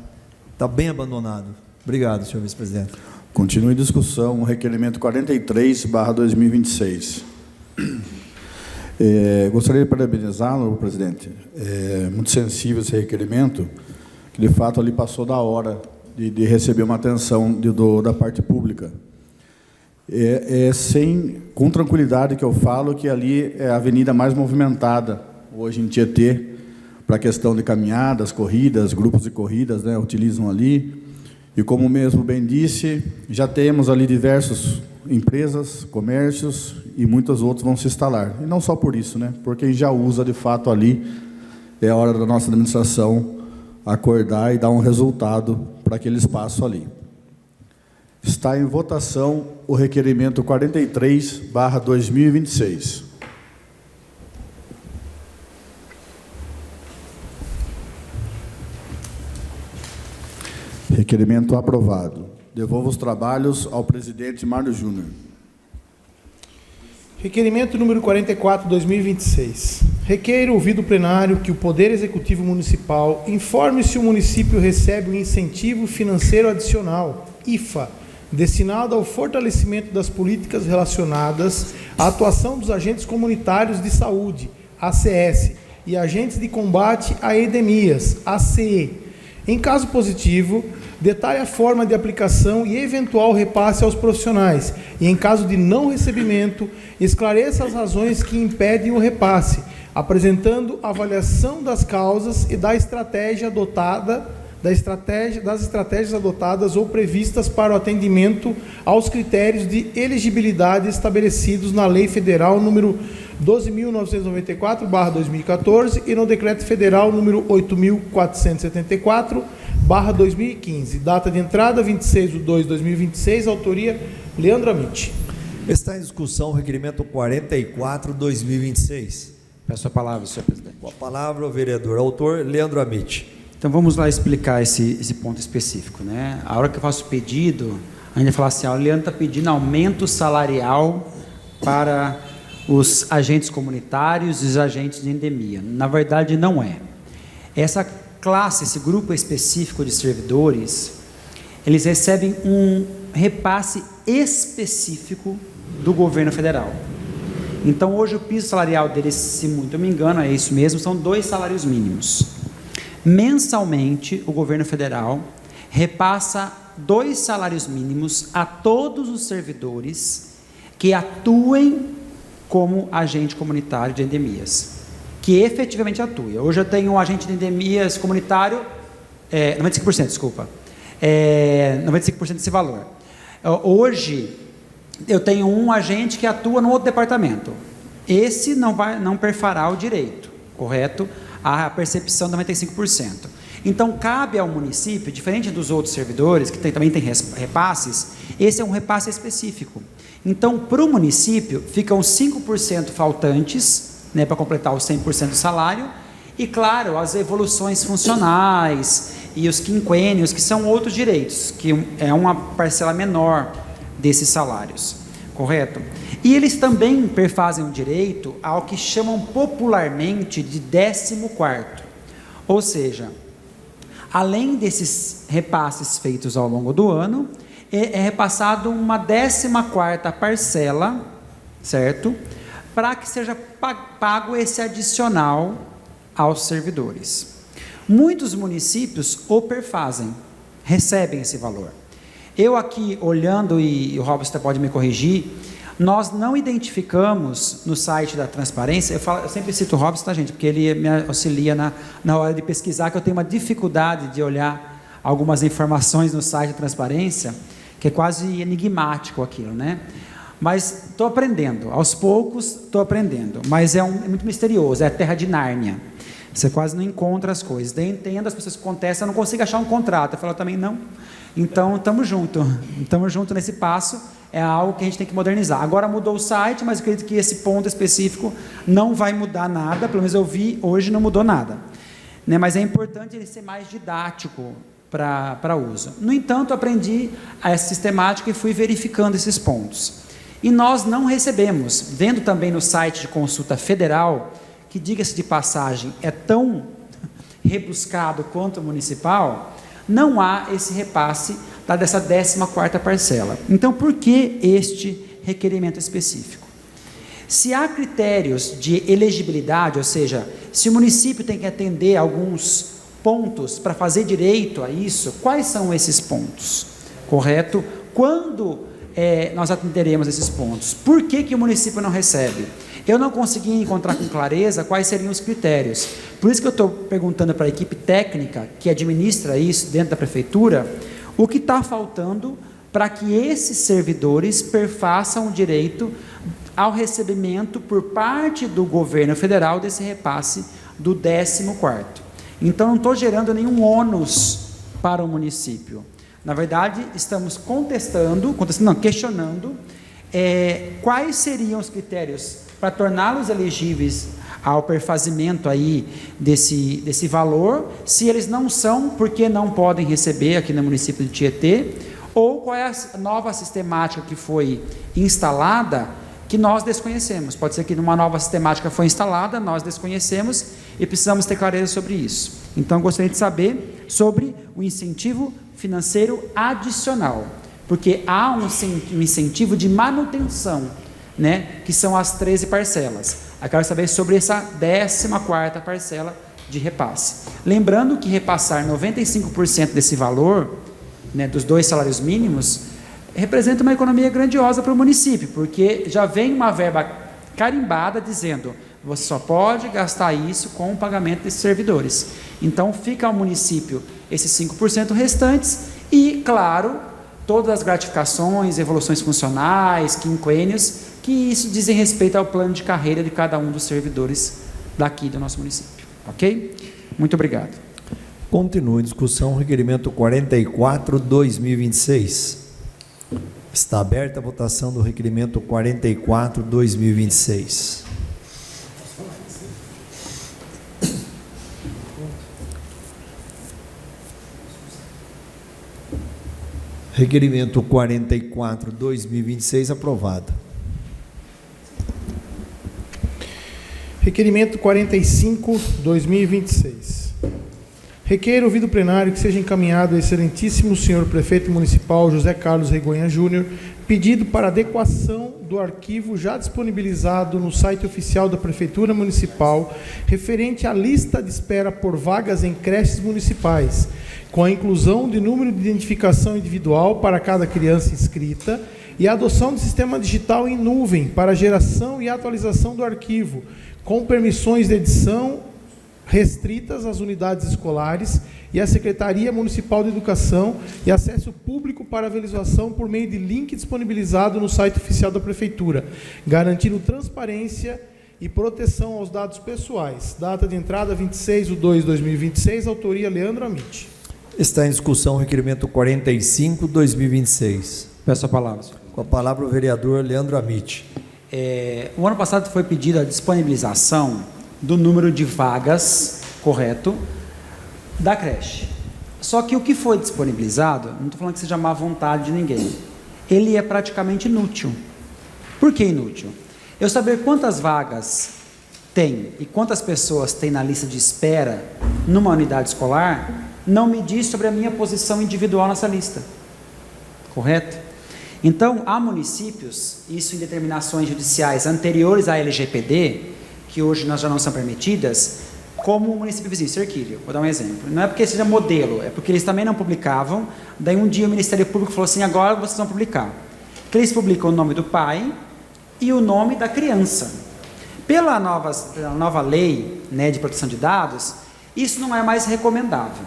Está bem abandonado. Obrigado, senhor vice-presidente. Continua em discussão o requerimento 43/2026. Gostaria de parabenizá-lo, presidente. É muito sensível esse requerimento, que de fato ali passou da hora de receber uma atenção da parte pública. Com tranquilidade que eu falo que ali é a avenida mais movimentada hoje em Tietê, para a questão de caminhadas, corridas, grupos de corridas, né, utilizam ali. E como mesmo bem disse, já temos ali diversas empresas, comércios e muitos outros vão se instalar. E não só por isso, né, por quem já usa de fato ali, é a hora da nossa administração acordar e dar um resultado para aquele espaço ali. Está em votação o requerimento 43/2026. Requerimento aprovado. Devolvo os trabalhos ao presidente Mário Júnior. Requerimento número 44/2026. Requer ouvido plenário que o Poder Executivo Municipal informe se o município recebe um incentivo financeiro adicional, IFA, destinado ao fortalecimento das políticas relacionadas à atuação dos agentes comunitários de saúde, ACS, e agentes de combate a endemias, ACE. Em caso positivo, detalhe a forma de aplicação e eventual repasse aos profissionais, e em caso de não recebimento, esclareça as razões que impedem o repasse, apresentando avaliação das causas e das estratégias adotadas ou previstas para o atendimento aos critérios de elegibilidade estabelecidos na Lei Federal número 12.994/2014 e no Decreto Federal número 8.474/2015. Data de entrada 26/2/2026, autoria Leandro Amit. Está em discussão o requerimento 44/2026. Peço a palavra, senhor presidente. Com a palavra o vereador autor Leandro Amit. Então vamos lá explicar esse ponto específico, né? A hora que eu faço o pedido, ainda falar assim, o Leandro está pedindo aumento salarial para os agentes comunitários e os agentes de endemia. Na verdade, não é. Essa classe, esse grupo específico de servidores, eles recebem um repasse específico do governo federal. Então, hoje o piso salarial deles, se muito me engano, é isso mesmo, são 2 salários mínimos. Mensalmente, o governo federal repassa 2 salários mínimos a todos os servidores que atuem como agente comunitário de endemias, que efetivamente atua. Hoje eu tenho um agente de endemias comunitário, 95%, desculpa, 95% desse valor. Hoje eu tenho um agente que atua no outro departamento. Esse não perfará o direito, correto? A percepção de 95%. Então, cabe ao município, diferente dos outros servidores, que também tem repasses, esse é um repasse específico. Então, para o município, ficam 5% faltantes, né, para completar os 100% do salário, e, claro, as evoluções funcionais e os quinquênios, que são outros direitos, que é uma parcela menor desses salários, correto? E eles também perfazem o direito ao que chamam popularmente de 14º, ou seja, além desses repasses feitos ao longo do ano, é repassado uma 14ª parcela, certo? Para que seja pago esse adicional aos servidores. Muitos municípios o perfazem, recebem esse valor. Eu aqui, olhando, e o Robson pode me corrigir, nós não identificamos no site da transparência, eu sempre cito o Robson, tá, gente? Porque ele me auxilia na hora de pesquisar, que eu tenho uma dificuldade de olhar algumas informações no site da transparência, que é quase enigmático aquilo, né? Mas estou aprendendo, aos poucos estou aprendendo, mas é muito misterioso, é a terra de Nárnia. Você quase não encontra as coisas. Daí entendo as pessoas que acontecem, eu não consigo achar um contrato. Eu falo também não. Então, estamos juntos nesse passo, é algo que a gente tem que modernizar. Agora mudou o site, mas eu acredito que esse ponto específico não vai mudar nada, pelo menos eu vi, hoje não mudou nada. Né? Mas é importante ele ser mais didático para uso. No entanto, aprendi a sistemática e fui verificando esses pontos. E nós não recebemos, vendo também no site de consulta federal, que, diga-se de passagem, é tão rebuscado quanto o municipal, não há esse repasse dessa 14ª parcela. Então, por que este requerimento específico? Se há critérios de elegibilidade, ou seja, se o município tem que atender alguns pontos para fazer direito a isso, quais são esses pontos? Correto? Quando nós atenderemos esses pontos? Por que o município não recebe? Eu não consegui encontrar com clareza quais seriam os critérios. Por isso que eu estou perguntando para a equipe técnica que administra isso dentro da prefeitura, o que está faltando para que esses servidores perfaçam o direito ao recebimento por parte do governo federal desse repasse do 14º. Então, não estou gerando nenhum ônus para o município. Na verdade, estamos questionando quais seriam os critérios para torná-los elegíveis ao perfazimento aí desse valor, se eles não são, porque não podem receber aqui no município de Tietê, ou qual é a nova sistemática que foi instalada, que nós desconhecemos. Pode ser que uma nova sistemática foi instalada, nós desconhecemos e precisamos ter clareza sobre isso. Então, gostaria de saber sobre o incentivo financeiro adicional, porque há um incentivo de manutenção, né, que são as 13 parcelas. Eu quero saber sobre essa 14ª parcela de repasse. Lembrando que repassar 95% desse valor, né, dos 2 salários mínimos, representa uma economia grandiosa para o município, porque já vem uma verba carimbada dizendo, você só pode gastar isso com o pagamento desses servidores. Então, fica ao município esses 5% restantes e, claro, todas as gratificações, evoluções funcionais, quinquênios, que isso dizem respeito ao plano de carreira de cada um dos servidores daqui do nosso município. Ok? Muito obrigado. Continua em discussão, requerimento 44/2026. Está aberta a votação do requerimento 44/2026. Requerimento 44/2026 aprovado. Requerimento 45/2026. Requer, ouvido plenário, que seja encaminhado ao excelentíssimo senhor prefeito municipal José Carlos Regonha Júnior, pedido para adequação do arquivo já disponibilizado no site oficial da Prefeitura Municipal, referente à lista de espera por vagas em creches municipais, com a inclusão de número de identificação individual para cada criança inscrita e a adoção de sistema digital em nuvem para geração e atualização do arquivo, com permissões de edição restritas às unidades escolares e à Secretaria Municipal de Educação e acesso público para visualização por meio de link disponibilizado no site oficial da Prefeitura, garantindo transparência e proteção aos dados pessoais. Data de entrada 26/2/2026, autoria Leandro Amit. Está em discussão o requerimento 45/2026. Peço a palavra, senhor. Com a palavra o vereador Leandro Amit. O ano passado foi pedida a disponibilização do número de vagas, correto, da creche. Só que o que foi disponibilizado, não estou falando que seja má vontade de ninguém, ele é praticamente inútil. Por que inútil? Eu saber quantas vagas tem e quantas pessoas tem na lista de espera numa unidade escolar, não me diz sobre a minha posição individual nessa lista. Correto? Então, há municípios, isso em determinações judiciais anteriores à LGPD, que hoje nós já não são permitidas, como o município vizinho, Cerquilho. Vou dar um exemplo. Não é porque seja modelo, é porque eles também não publicavam. Daí um dia o Ministério Público falou assim, agora vocês vão publicar. Que eles publicam o nome do pai e o nome da criança. Pela nova lei, né, de proteção de dados, isso não é mais recomendável.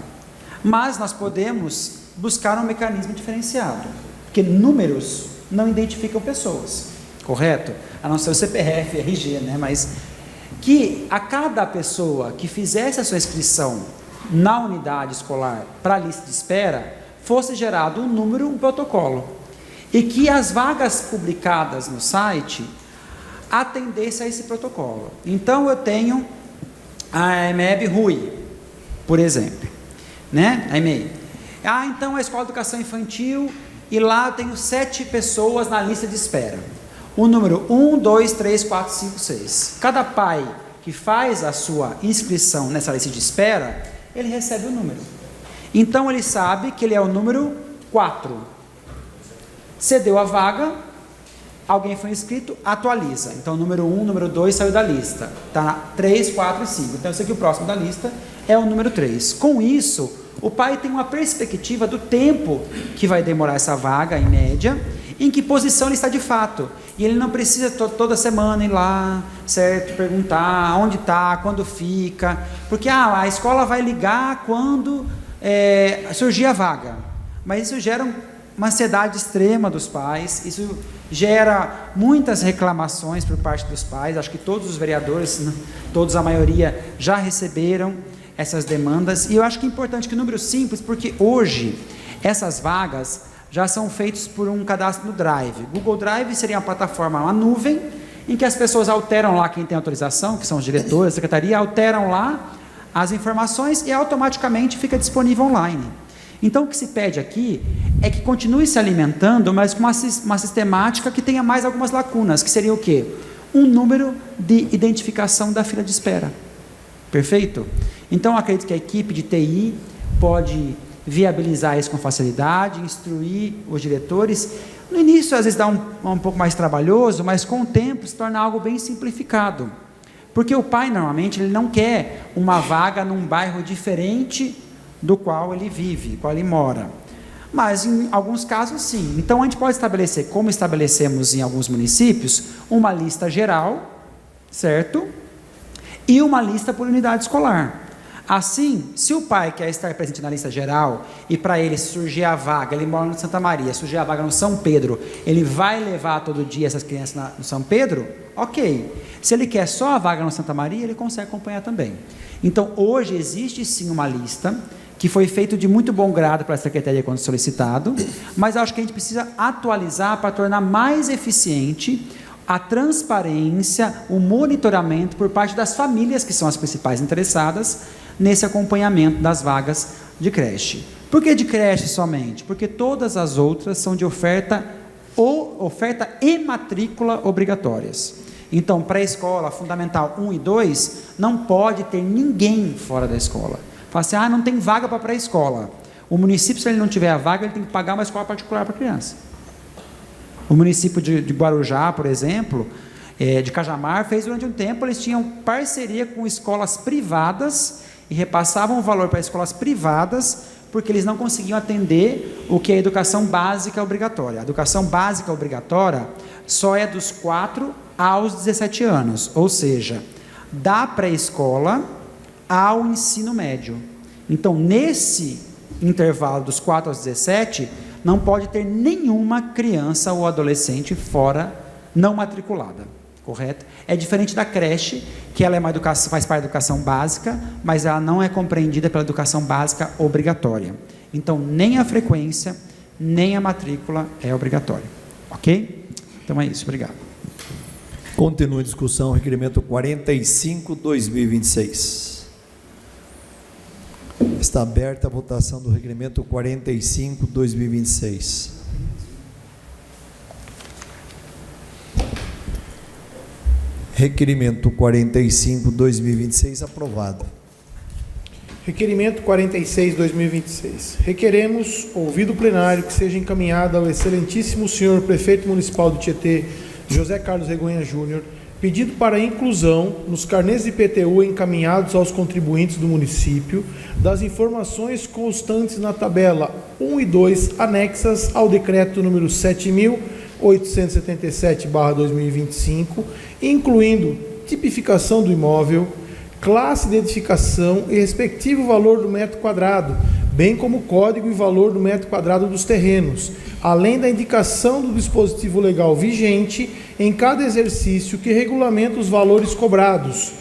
Mas nós podemos buscar um mecanismo diferenciado, porque números não identificam pessoas, correto? A não ser o CPF, RG, né? Mas que a cada pessoa que fizesse a sua inscrição na unidade escolar para a lista de espera, fosse gerado um número, um protocolo, e que as vagas publicadas no site atendessem a esse protocolo. Então, eu tenho a EMEB Rui, por exemplo, né? A EMEI. Então, a Escola de Educação Infantil, e lá eu tenho 7 pessoas na lista de espera. O número 1, 2, 3, 4, 5, 6. Cada pai que faz a sua inscrição nessa lista de espera, ele recebe o número. Então, ele sabe que ele é o número 4. Cedeu a vaga, alguém foi inscrito, atualiza. Então, o número 1, número 2 saiu da lista. Está na 3, 4 e 5. Então, eu sei que o próximo da lista é o número 3. Com isso, o pai tem uma perspectiva do tempo que vai demorar essa vaga, em média, em que posição ele está de fato. E ele não precisa toda semana ir lá, certo? Perguntar onde está, quando fica. Porque a escola vai ligar quando surgir a vaga. Mas isso gera uma ansiedade extrema dos pais, isso gera muitas reclamações por parte dos pais. Acho que todos os vereadores, todos a maioria, já receberam essas demandas. E eu acho que é importante que o número simples, porque hoje Essas vagas já são feitas por um cadastro no Drive. Google Drive seria uma plataforma, uma nuvem, em que as pessoas alteram lá, quem tem autorização, que são os diretores, a secretaria, alteram lá as informações e automaticamente fica disponível online. Então, o que se pede aqui é que continue se alimentando, mas com uma sistemática que tenha mais algumas lacunas, que seria o quê? Um número de identificação da fila de espera. Perfeito? Então, acredito que a equipe de TI pode viabilizar isso com facilidade, instruir os diretores. No início, às vezes, dá um pouco mais trabalhoso, mas com o tempo se torna algo bem simplificado. Porque o pai, normalmente, ele não quer uma vaga num bairro diferente do qual ele vive, qual ele mora. Mas, em alguns casos, sim. Então, a gente pode estabelecer, como estabelecemos em alguns municípios, uma lista geral, certo? E uma lista por unidade escolar. Assim, se o pai quer estar presente na lista geral e para ele surgir a vaga, ele mora no Santa Maria, surgir a vaga no São Pedro, ele vai levar todo dia essas crianças no São Pedro? Ok. Se ele quer só a vaga no Santa Maria, ele consegue acompanhar também. Então, hoje existe sim uma lista que foi feita de muito bom grado pela Secretaria quando solicitado, mas acho que a gente precisa atualizar para tornar mais eficiente a transparência, o monitoramento por parte das famílias que são as principais interessadas nesse acompanhamento das vagas de creche. Por que de creche somente? Porque todas as outras são de oferta e matrícula obrigatórias. Então, pré-escola, fundamental 1 e 2, não pode ter ninguém fora da escola. Fala assim, não tem vaga para pré-escola. O município, se ele não tiver a vaga, ele tem que pagar uma escola particular para a criança. O município de Guarujá, por exemplo, de Cajamar, fez durante um tempo, eles tinham parceria com escolas privadas e repassavam o valor para escolas privadas, porque eles não conseguiam atender o que é a educação básica obrigatória. A educação básica obrigatória só é dos 4 aos 17 anos, ou seja, da pré-escola ao ensino médio. Então, nesse intervalo dos 4 aos 17, não pode ter nenhuma criança ou adolescente fora, não matriculada, correto? É diferente da creche, que ela é uma educação, faz parte da educação básica, mas ela não é compreendida pela educação básica obrigatória. Então, nem a frequência, nem a matrícula é obrigatória, ok? Então é isso, obrigado. Continua a discussão, requerimento 45/2026. Está aberta a votação do requerimento 45/2026. Requerimento 45/2026 aprovado. Requerimento 46/2026. Requeremos, ouvido o plenário, que seja encaminhada ao excelentíssimo senhor prefeito municipal do Tietê, José Carlos Regonha Júnior, pedido para inclusão nos carnês de IPTU encaminhados aos contribuintes do município das informações constantes na tabela 1 e 2 anexas ao decreto número 7.877/2025, incluindo tipificação do imóvel, classe de edificação e respectivo valor do metro quadrado, bem como código e valor do metro quadrado dos terrenos, além da indicação do dispositivo legal vigente em cada exercício que regulamenta os valores cobrados,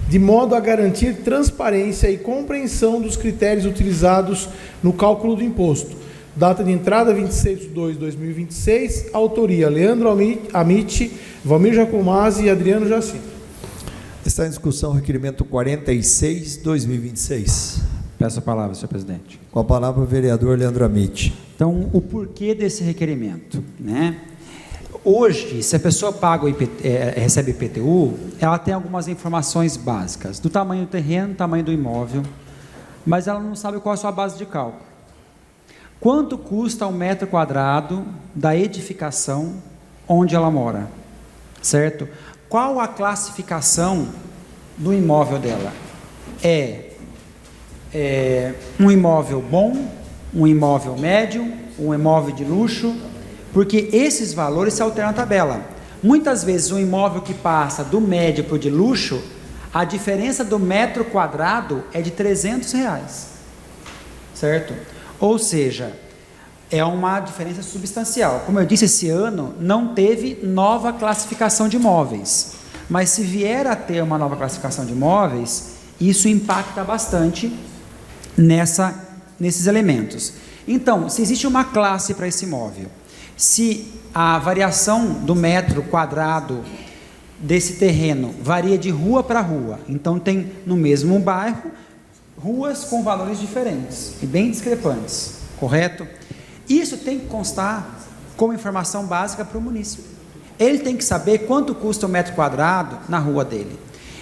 de modo a garantir transparência e compreensão dos critérios utilizados no cálculo do imposto. Data de entrada 26/2/2026, autoria Leandro Amit, Valmir Jacomazzi e Adriano Jacinto. Está em discussão o requerimento 46/2026. Peço a palavra, senhor presidente. Com a palavra o vereador Leandro Amit. Então, o porquê desse requerimento, né? Hoje, se a pessoa paga recebe IPTU, ela tem algumas informações básicas, do tamanho do terreno, do tamanho do imóvel, mas ela não sabe qual é a sua base de cálculo. Quanto custa um metro quadrado da edificação onde ela mora, certo? Qual a classificação do imóvel dela? Um imóvel bom, um imóvel médio, um imóvel de luxo, porque esses valores se alteram na tabela. Muitas vezes um imóvel que passa do médio para o de luxo, a diferença do metro quadrado é de R$300, certo? Ou seja, é uma diferença substancial. Como eu disse, esse ano não teve nova classificação de imóveis, mas se vier a ter uma nova classificação de imóveis, isso impacta bastante nesses elementos. Então, se existe uma classe para esse imóvel, se a variação do metro quadrado desse terreno varia de rua para rua, então tem no mesmo bairro ruas com valores diferentes e bem discrepantes, correto? Isso tem que constar como informação básica para o munícipe. Ele tem que saber quanto custa o metro quadrado na rua dele.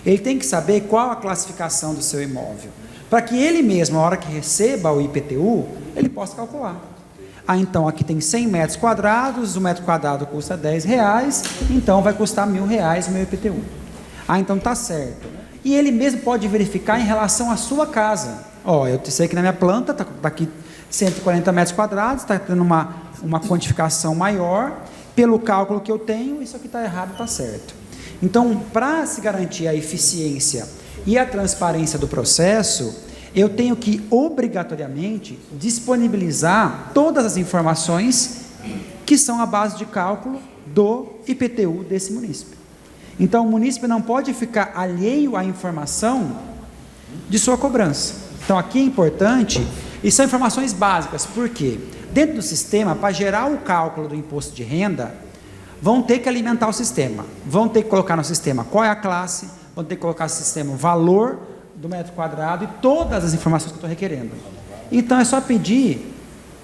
Ele tem que saber qual a classificação do seu imóvel, para que ele mesmo, na hora que receba o IPTU, ele possa calcular. Então aqui tem 100 metros quadrados, o metro quadrado custa R$10, então vai custar R$1.000 o meu IPTU. Então está certo. E ele mesmo pode verificar em relação à sua casa. Eu sei que na minha planta está aqui 140 metros quadrados, está tendo uma quantificação maior, pelo cálculo que eu tenho, isso aqui está errado, está certo. Então, para se garantir a eficiência e a transparência do processo, eu tenho que, obrigatoriamente, disponibilizar todas as informações que são a base de cálculo do IPTU desse munícipe. Então, o munícipe não pode ficar alheio à informação de sua cobrança. Então, aqui é importante, e são informações básicas, por quê? Dentro do sistema, para gerar o cálculo do imposto de renda, vão ter que alimentar o sistema, vão ter que colocar no sistema qual é a classe, vão ter que colocar no sistema o valor do metro quadrado e todas as informações que eu estou requerendo. Então, é só pedir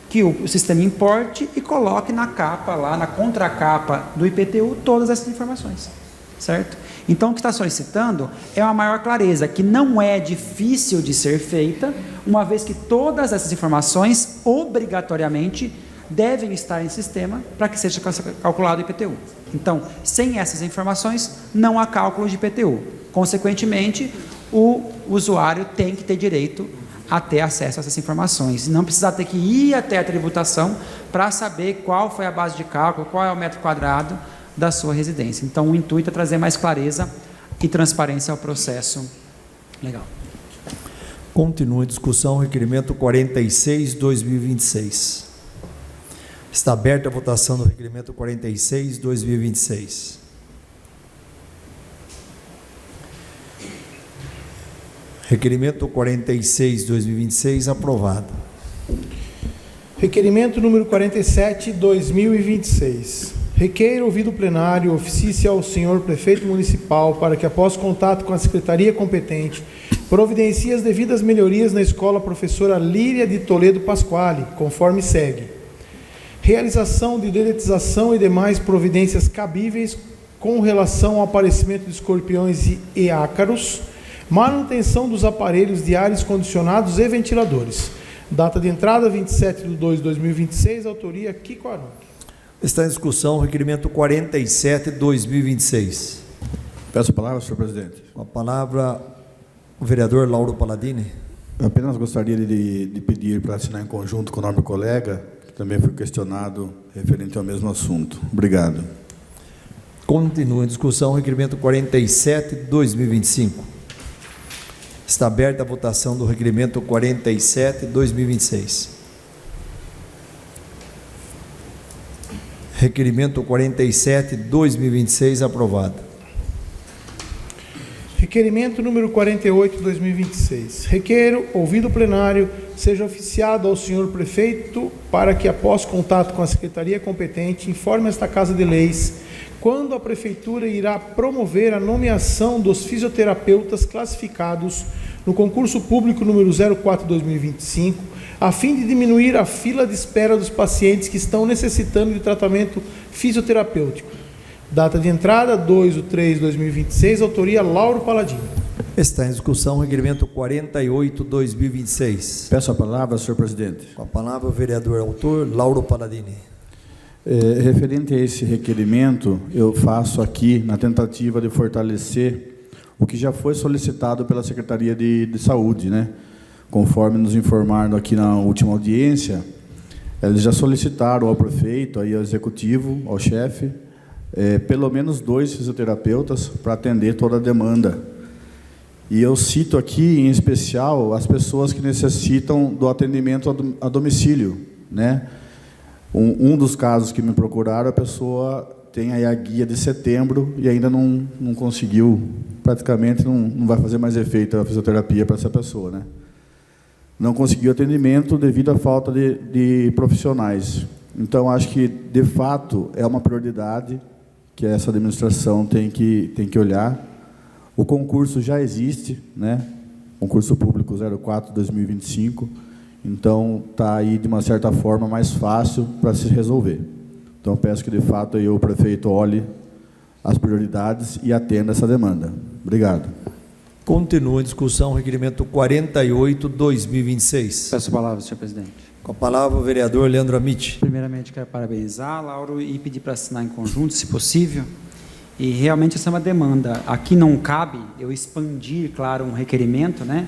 que o sistema importe e coloque na capa, lá na contracapa do IPTU, todas essas informações, certo? Então, o que está solicitando é uma maior clareza, que não é difícil de ser feita, uma vez que todas essas informações, obrigatoriamente, devem estar em sistema para que seja calculado o IPTU. Então, sem essas informações, não há cálculo de IPTU. Consequentemente, o usuário tem que ter direito a ter acesso a essas informações, e não precisar ter que ir até a tributação para saber qual foi a base de cálculo, qual é o metro quadrado da sua residência. Então, o intuito é trazer mais clareza e transparência ao processo legal. Continua a discussão, requerimento 46/2026. Está aberta a votação do requerimento 46/2026. Requerimento 46/2026 aprovado. Requerimento número 47/2026. Requeiro, ouvido o plenário, oficie ao senhor prefeito municipal para que, após contato com a secretaria competente, providencie as devidas melhorias na escola professora Líria de Toledo Pasquale, conforme segue: realização de dedetização e demais providências cabíveis com relação ao aparecimento de escorpiões e ácaros, manutenção dos aparelhos de ares condicionados e ventiladores. Data de entrada 27/2/2026, autoria Kiko Aron. Está em discussão o requerimento 47/2026. Peço a palavra, senhor presidente. Com a palavra, o vereador Lauro Palladini. Eu apenas gostaria de pedir para assinar em conjunto com o nobre colega, que também foi questionado referente ao mesmo assunto. Obrigado. Continua em discussão o requerimento 47/2025. Está aberta a votação do requerimento 47/2026. Requerimento 47/2026 aprovado. Requerimento número 48/2026. Requeiro, ouvido o plenário, seja oficiado ao senhor prefeito para que, após contato com a secretaria competente, informe esta Casa de Leis quando a prefeitura irá promover a nomeação dos fisioterapeutas classificados no concurso público número 04/2025, a fim de diminuir a fila de espera dos pacientes que estão necessitando de tratamento fisioterapêutico. Data de entrada 2/3/2026, autoria Lauro Palladini. Está em discussão o requerimento 48/2026. Peço a palavra, senhor presidente. Com a palavra o vereador autor Lauro Palladini. Referente a esse requerimento, eu faço aqui na tentativa de fortalecer o que já foi solicitado pela Secretaria de Saúde, né? Conforme nos informaram aqui na última audiência, eles já solicitaram ao prefeito, aí ao executivo, ao chefe, pelo menos 2 fisioterapeutas para atender toda a demanda. E eu cito aqui, em especial, as pessoas que necessitam do atendimento a domicílio, né? Um dos casos que me procuraram, a pessoa tem aí a guia de setembro e ainda não conseguiu, praticamente não vai fazer mais efeito a fisioterapia para essa pessoa, né? não conseguiu atendimento devido à falta de profissionais. Então, acho que, de fato, é uma prioridade que essa administração tem que olhar. O concurso já existe, né? Concurso Público 04/2025, então está aí, de uma certa forma, mais fácil para se resolver. Então, peço que, de fato, aí o prefeito olhe as prioridades e atenda essa demanda. Obrigado. Continua em discussão o requerimento 48/2026. Peço a palavra, senhor presidente. Com a palavra o vereador Leandro Amit. Primeiramente, quero parabenizar, Lauro, e pedir para assinar em conjunto, se possível. E realmente essa é uma demanda. Aqui não cabe eu expandir, claro, um requerimento, né?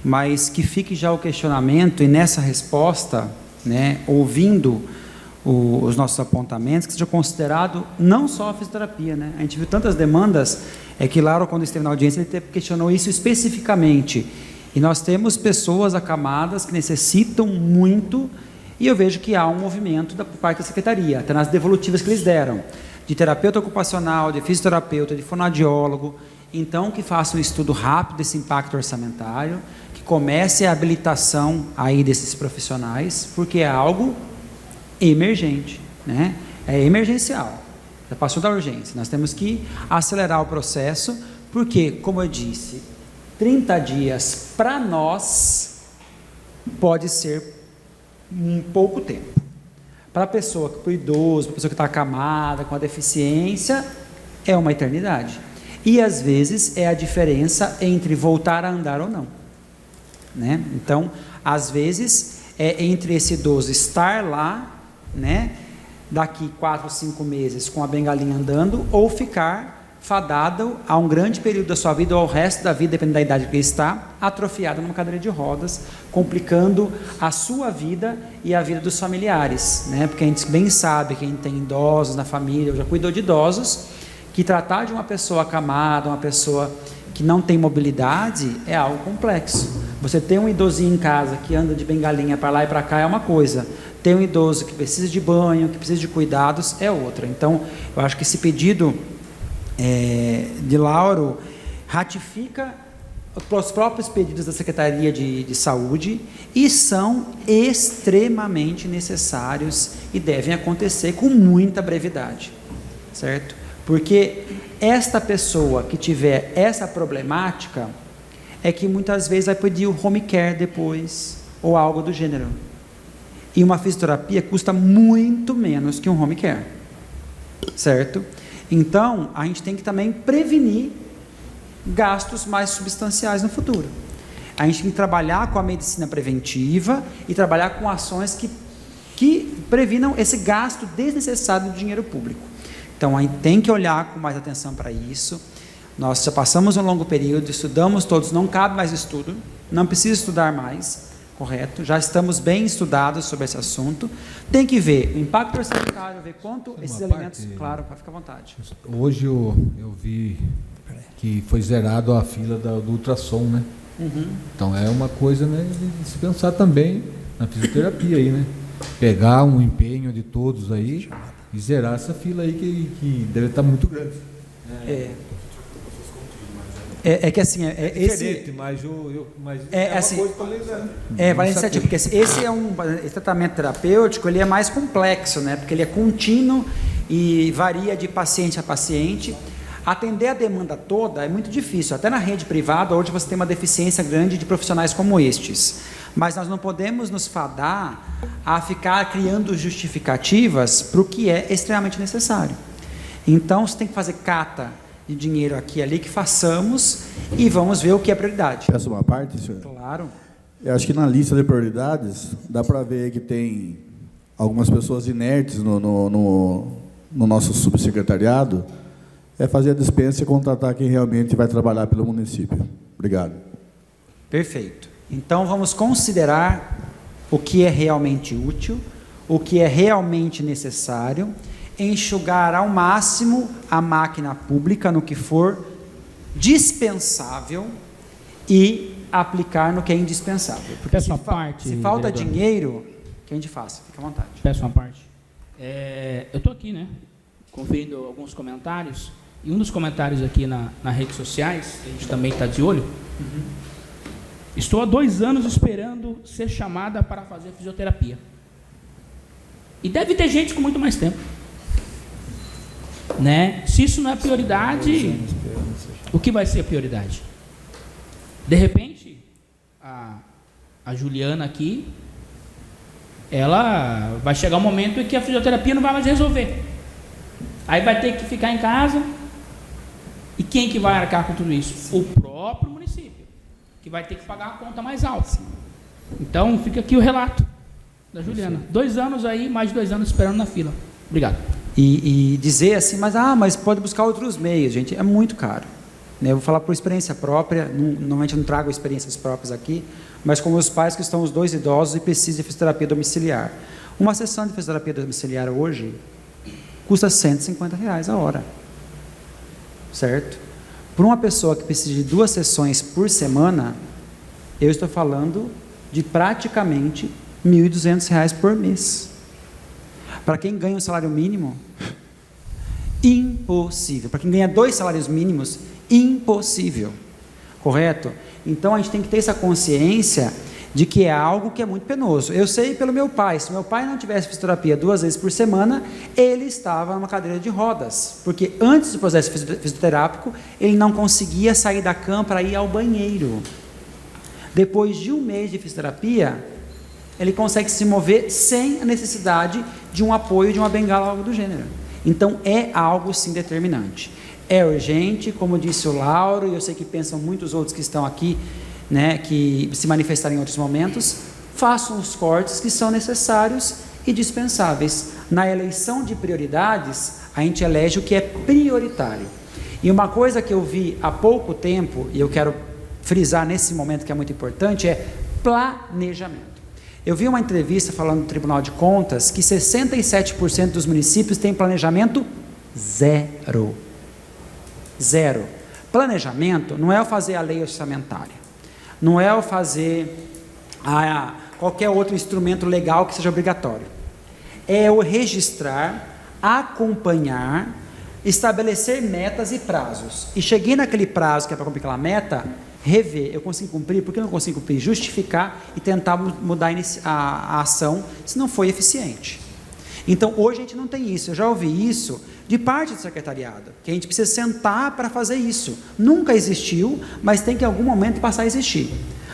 Mas que fique já o questionamento e nessa resposta, né, ouvindo os nossos apontamentos, que seja considerado não só a fisioterapia, né? A gente viu tantas demandas, que Lauro, quando esteve na audiência, ele questionou isso especificamente. E nós temos pessoas acamadas que necessitam muito, e eu vejo que há um movimento por parte da secretaria, até nas devolutivas que eles deram, de terapeuta ocupacional, de fisioterapeuta, de fonoaudiólogo. Então, que faça um estudo rápido desse impacto orçamentário, que comece a habilitação aí desses profissionais, porque é algo emergente, né? É emergencial, já passou da urgência. Nós temos que acelerar o processo, porque, como eu disse, 30 dias para nós pode ser um pouco tempo. Para a pessoa, para o idoso, para a pessoa que está acamada, com a deficiência, é uma eternidade. E, às vezes, é a diferença entre voltar a andar ou não, né? Então, às vezes, é entre esse idoso estar lá, né, daqui 4 ou 5 meses com a bengalinha andando, ou ficar fadado a um grande período da sua vida, ou ao resto da vida, dependendo da idade que ele está, atrofiado numa cadeira de rodas, complicando a sua vida e a vida dos familiares, né? Porque a gente bem sabe, quem tem idosos na família, ou já cuidou de idosos, que tratar de uma pessoa acamada, uma pessoa que não tem mobilidade, é algo complexo. Você tem um idosinho em casa que anda de bengalinha para lá e para cá é uma coisa, tem um idoso que precisa de banho, que precisa de cuidados, é outra. Então, eu acho que esse pedido de Lauro ratifica os próprios pedidos da Secretaria de Saúde e são extremamente necessários e devem acontecer com muita brevidade, certo? Porque esta pessoa que tiver essa problemática é que muitas vezes vai pedir o home care depois, ou algo do gênero. E uma fisioterapia custa muito menos que um home care, certo? Então, a gente tem que também prevenir gastos mais substanciais no futuro. A gente tem que trabalhar com a medicina preventiva e trabalhar com ações que previnam esse gasto desnecessário do dinheiro público. Então, a gente tem que olhar com mais atenção para isso. Nós já passamos um longo período, estudamos todos, não cabe mais estudo, não precisa estudar mais, correto? Já estamos bem estudados sobre esse assunto. Tem que ver o impacto orçamentário, ver quanto esses elementos... Claro, fica à vontade. Hoje eu vi que foi zerado a fila do ultrassom, né? Uhum. Então é uma coisa, né, de se pensar também na fisioterapia aí, né? Pegar um empenho de todos aí e zerar essa fila aí que deve estar muito grande. É que assim, diferente, mas assim, uma coisa vale iniciativa, porque esse esse tratamento terapêutico, ele é mais complexo, né? Porque ele é contínuo e varia de paciente a paciente. Atender a demanda toda é muito difícil, até na rede privada, hoje você tem uma deficiência grande de profissionais como estes. Mas nós não podemos nos fadar a ficar criando justificativas para o que é extremamente necessário. Então, você tem que fazer cata de dinheiro aqui e ali, que façamos e vamos ver o que é prioridade. Peço uma parte, senhor? Claro. Eu acho que na lista de prioridades, dá para ver que tem algumas pessoas inertes no nosso subsecretariado, fazer a dispensa e contratar quem realmente vai trabalhar pelo município. Obrigado. Perfeito. Então, vamos considerar o que é realmente útil, o que é realmente necessário, enxugar ao máximo a máquina pública no que for dispensável e aplicar no que é indispensável. Porque Peço uma parte, se falta vereador. dinheiro, que a gente faça, fica à vontade. Peço uma parte. Eu estou aqui, né, conferindo alguns comentários, e um dos comentários aqui nas redes sociais, que a gente também está de olho, Estou há 2 anos esperando ser chamada para fazer fisioterapia. E deve ter gente com muito mais tempo. Né? Se isso não é prioridade, o que vai ser a prioridade? De repente, a Juliana aqui, ela vai chegar um momento em que a fisioterapia não vai mais resolver. Aí vai ter que ficar em casa. E quem que vai arcar com tudo isso? O próprio município, que vai ter que pagar a conta mais alta. Então, fica aqui o relato da Juliana. 2 anos aí, mais de 2 anos esperando na fila. Obrigado. E dizer assim, mas pode buscar outros meios, gente, é muito caro. Né? Eu vou falar por experiência própria, normalmente eu não trago experiências próprias aqui, mas com meus pais que estão os 2 idosos e precisam de fisioterapia domiciliar. Uma sessão de fisioterapia domiciliar hoje custa R$150 a hora. Certo? Para uma pessoa que precisa de 2 sessões por semana, eu estou falando de praticamente R$1.200 por mês. Para quem ganha um salário mínimo, impossível. Para quem ganha 2 salários mínimos, impossível. Correto? Então a gente tem que ter essa consciência de que é algo que é muito penoso. Eu sei pelo meu pai, se meu pai não tivesse fisioterapia 2 vezes por semana, ele estava numa cadeira de rodas, porque antes do processo fisioterápico, ele não conseguia sair da cama para ir ao banheiro. Depois de 1 mês de fisioterapia, ele consegue se mover sem a necessidade de um apoio, de uma bengala, algo do gênero. Então é algo sim determinante. É urgente, como disse o Lauro, e eu sei que pensam muitos outros que estão aqui, né, que se manifestarem em outros momentos, façam os cortes que são necessários e dispensáveis. Na eleição de prioridades, a gente elege o que é prioritário. E uma coisa que eu vi há pouco tempo, e eu quero frisar nesse momento que é muito importante, é planejamento. Eu vi uma entrevista falando no Tribunal de Contas que 67% dos municípios têm planejamento zero. Zero. Planejamento não é eu fazer a lei orçamentária, não é eu fazer qualquer outro instrumento legal que seja obrigatório. É eu registrar, acompanhar, estabelecer metas e prazos. E cheguei naquele prazo que é para cumprir aquela meta, rever, eu consigo cumprir, por que eu não consigo cumprir? Justificar e tentar mudar a ação se não foi eficiente. Então, hoje a gente não tem isso. Eu já ouvi isso de parte do secretariado, que a gente precisa sentar para fazer isso. Nunca existiu, mas tem que em algum momento passar a existir.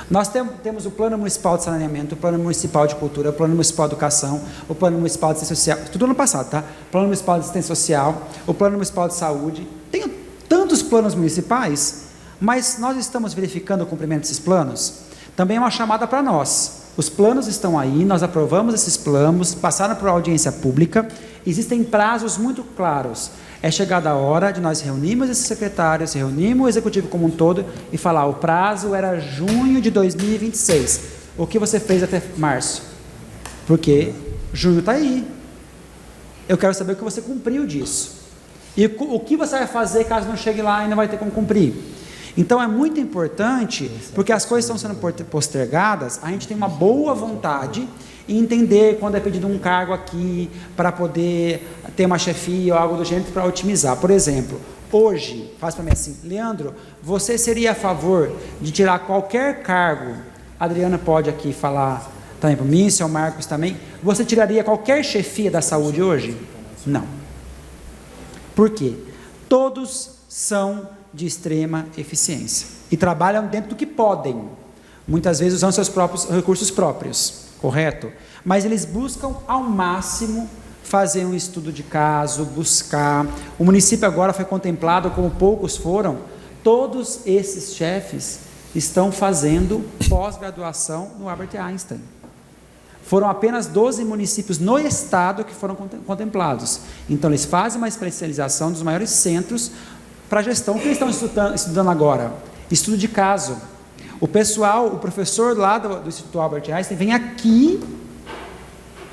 Nós temos o Plano Municipal de Saneamento, o Plano Municipal de Cultura, o Plano Municipal de Educação, o Plano Municipal de Assistência Social, tudo ano passado, tá? Plano Municipal de Assistência Social, o Plano Municipal de Saúde. Tem tantos planos municipais, mas nós estamos verificando o cumprimento desses planos? Também é uma chamada para nós. Os planos estão aí, nós aprovamos esses planos, passaram por audiência pública, existem prazos muito claros. É chegada a hora de nós reunirmos esses secretários, reunirmos o executivo como um todo e falar, o prazo era junho de 2026. O que você fez até março? Porque junho está aí. Eu quero saber o que você cumpriu disso. E o que você vai fazer caso não chegue lá e não vai ter como cumprir. Então é muito importante, porque as coisas estão sendo postergadas, a gente tem uma boa vontade em entender quando é pedido um cargo aqui, para poder ter uma chefia ou algo do gênero para otimizar. Por exemplo, hoje, faz para mim assim, Leandro, você seria a favor de tirar qualquer cargo, a Adriana pode aqui falar também para mim, o seu Marcos também, você tiraria qualquer chefia da saúde hoje? Não. Por quê? Todos são de extrema eficiência e trabalham dentro do que podem, muitas vezes usando seus próprios recursos próprios, correto? Mas eles buscam ao máximo fazer um estudo de caso, buscar. O município agora foi contemplado, como poucos foram, todos esses chefes estão fazendo pós-graduação no Albert Einstein. Foram apenas 12 municípios no estado que foram contemplados. Então eles fazem uma especialização dos maiores centros para a gestão. O que eles estão estudando agora? Estudo de caso. O professor lá do Instituto Albert Einstein vem aqui,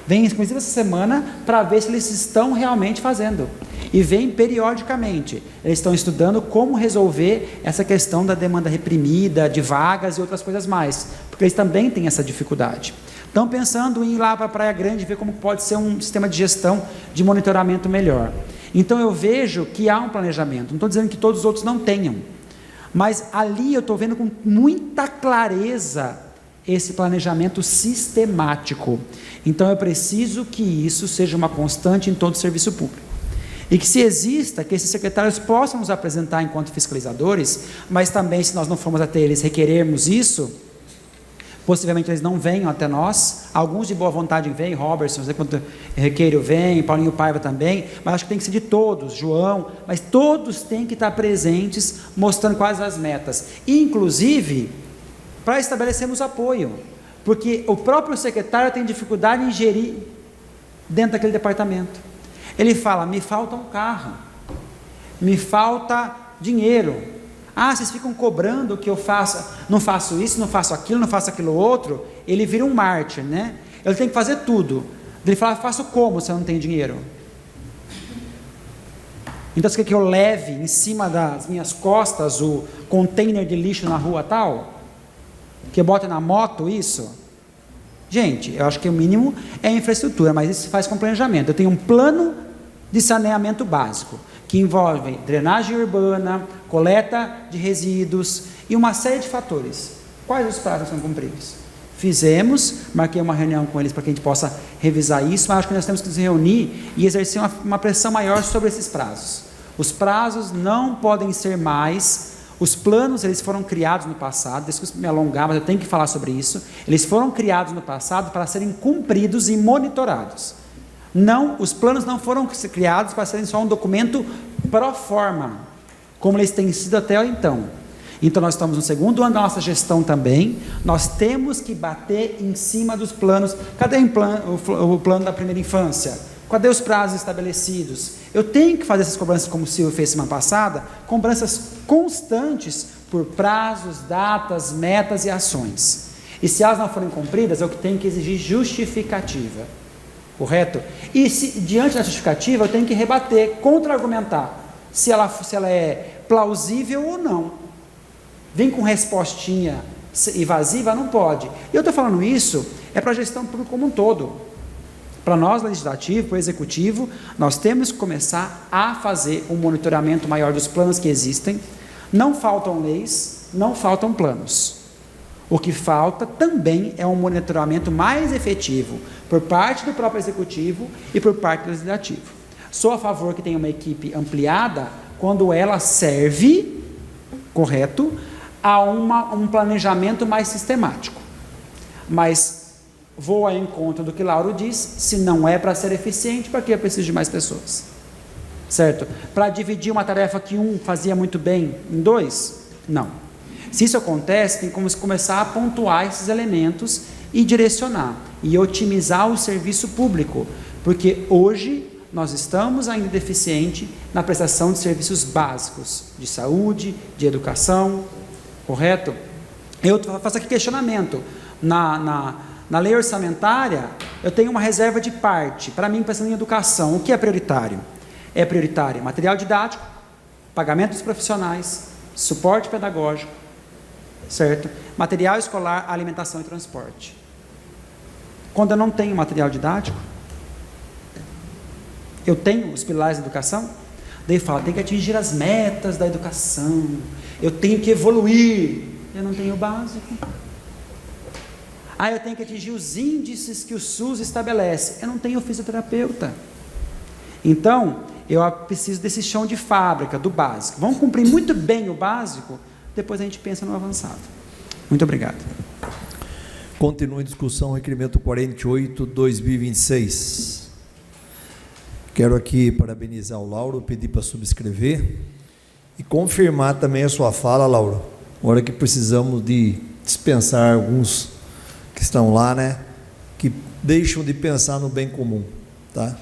vem inclusive essa semana, para ver se eles estão realmente fazendo. E vem periodicamente. Eles estão estudando como resolver essa questão da demanda reprimida, de vagas e outras coisas mais, porque eles também têm essa dificuldade. Estão pensando em ir lá para a Praia Grande, ver como pode ser um sistema de gestão, de monitoramento melhor. Então eu vejo que há um planejamento, não estou dizendo que todos os outros não tenham, Mas ali eu estou vendo com muita clareza esse planejamento sistemático. Então eu preciso que isso seja uma constante em todo o serviço público. E que se exista, que esses secretários possam nos apresentar enquanto fiscalizadores, mas também, se nós não formos até eles requerermos isso, possivelmente eles não venham até nós. Alguns de boa vontade vêm, Robertson, quando Requeiro vem, Paulinho Paiva também, mas acho que tem que ser de todos, João, mas todos têm que estar presentes, mostrando quais as metas, inclusive para estabelecermos apoio, porque o próprio secretário tem dificuldade em gerir dentro daquele departamento. Ele fala, me falta um carro, me falta dinheiro. Ah, vocês ficam cobrando que eu faça, não faço isso, não faço aquilo outro. Ele vira um mártir, né? Ele tem que fazer tudo. Ele fala, faço como se eu não tenho dinheiro? Então você quer que eu leve em cima das minhas costas o container de lixo na rua tal? Que eu bote na moto isso? Gente, eu acho que o mínimo é infraestrutura, mas isso se faz com planejamento. Eu tenho um plano de saneamento básico, que envolve drenagem urbana, coleta de resíduos e uma série de fatores. Quais os prazos são cumpridos? Fizemos, marquei uma reunião com eles para que a gente possa revisar isso, mas acho que nós temos que nos reunir e exercer uma pressão maior sobre esses prazos. Os prazos não podem ser mais. Os planos, eles foram criados no passado, desculpe me alongar, mas eu tenho que falar sobre isso. Eles foram criados no passado para serem cumpridos e monitorados. Não, os planos não foram criados para serem só um documento pro forma, como eles têm sido até então. Então nós estamos no segundo ano da nossa gestão também, nós temos que bater em cima dos planos. Cadê o plano da primeira infância? Cadê os prazos estabelecidos? Eu tenho que fazer essas cobranças, como o Silvio fez semana passada, cobranças constantes por prazos, datas, metas e ações. E se elas não forem cumpridas, eu tenho que exigir justificativa. Correto? E se, diante da justificativa, eu tenho que rebater, contra-argumentar, se ela é plausível ou não. Vem com respostinha evasiva, não pode. E eu estou falando isso, é para a gestão pública como um todo. Para nós, legislativo, para o executivo, nós temos que começar a fazer um monitoramento maior dos planos que existem. Não faltam leis, não faltam planos. O que falta também é um monitoramento mais efetivo por parte do próprio executivo e por parte do legislativo. Sou a favor que tenha uma equipe ampliada quando ela serve, correto, a um planejamento mais sistemático. Mas vou ao encontro do que Lauro diz, se não é para ser eficiente, para que eu preciso de mais pessoas? Certo? Para dividir uma tarefa que um fazia muito bem em dois? Não. Se isso acontece, tem como começar a pontuar esses elementos e direcionar, e otimizar o serviço público, porque hoje nós estamos ainda deficientes na prestação de serviços básicos, de saúde, de educação, correto? Eu faço aqui questionamento, na lei orçamentária, eu tenho uma reserva de parte, para mim, pensando em educação, o que é prioritário? É prioritário material didático, pagamento dos profissionais, suporte pedagógico, certo? Material escolar, alimentação e transporte. Quando eu não tenho material didático, eu tenho os pilares da educação, daí fala, tem que atingir as metas da educação, eu tenho que evoluir, eu não tenho o básico. Eu tenho que atingir os índices que o SUS estabelece, eu não tenho fisioterapeuta. Então, eu preciso desse chão de fábrica, do básico. Vamos cumprir muito bem o básico, depois a gente pensa no avançado. Muito obrigado. Continua em discussão o requerimento 48/2026. Quero aqui parabenizar o Lauro, pedir para subscrever e confirmar também a sua fala, Lauro. Hora que precisamos de dispensar alguns que estão lá, né? Que deixam de pensar no bem comum, tá?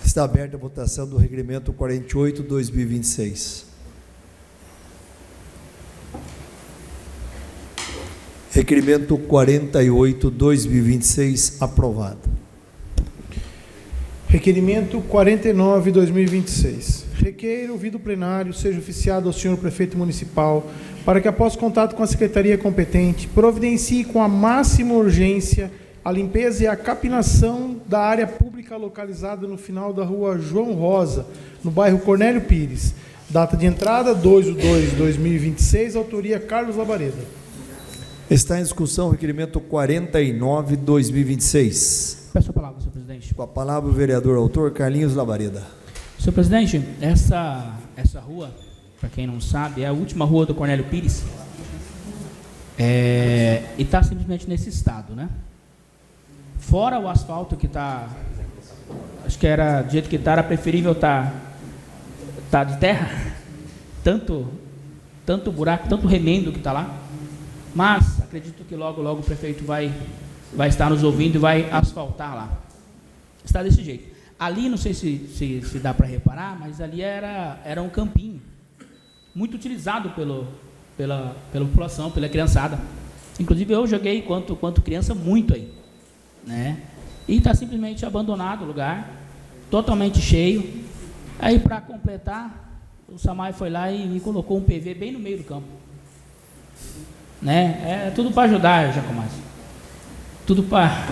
Está aberta a votação do requerimento 48/2026. Requerimento 48/2026, aprovado. Requerimento 49/2026. Requeiro, ouvido o plenário, seja oficiado ao senhor prefeito municipal, para que, após contato com a secretaria competente, providencie com a máxima urgência a limpeza e a capinação da área pública localizada no final da rua João Rosa, no bairro Cornélio Pires, Data de entrada, 2/2/2026, autoria Carlos Labareda. Está em discussão o requerimento 49/2026. Peço a palavra, senhor presidente. Com a palavra o vereador autor Carlinhos Labareda. Senhor presidente, essa rua, para quem não sabe, é a última rua do Cornélio Pires. E está simplesmente nesse estado, né? Fora o asfalto que está, acho que era do jeito que está, era preferível tá de terra, tanto buraco, tanto remendo que está lá. Mas acredito que logo o prefeito vai estar nos ouvindo e vai asfaltar lá. Está desse jeito. Ali, não sei se dá para reparar, mas ali era um campinho muito utilizado pela população, pela criançada. Inclusive eu joguei quanto criança muito aí, né? E está simplesmente abandonado o lugar, totalmente cheio. Aí, para completar, o Samai foi lá e me colocou um PV bem no meio do campo, né? É tudo para ajudar, Jacomás. Tudo para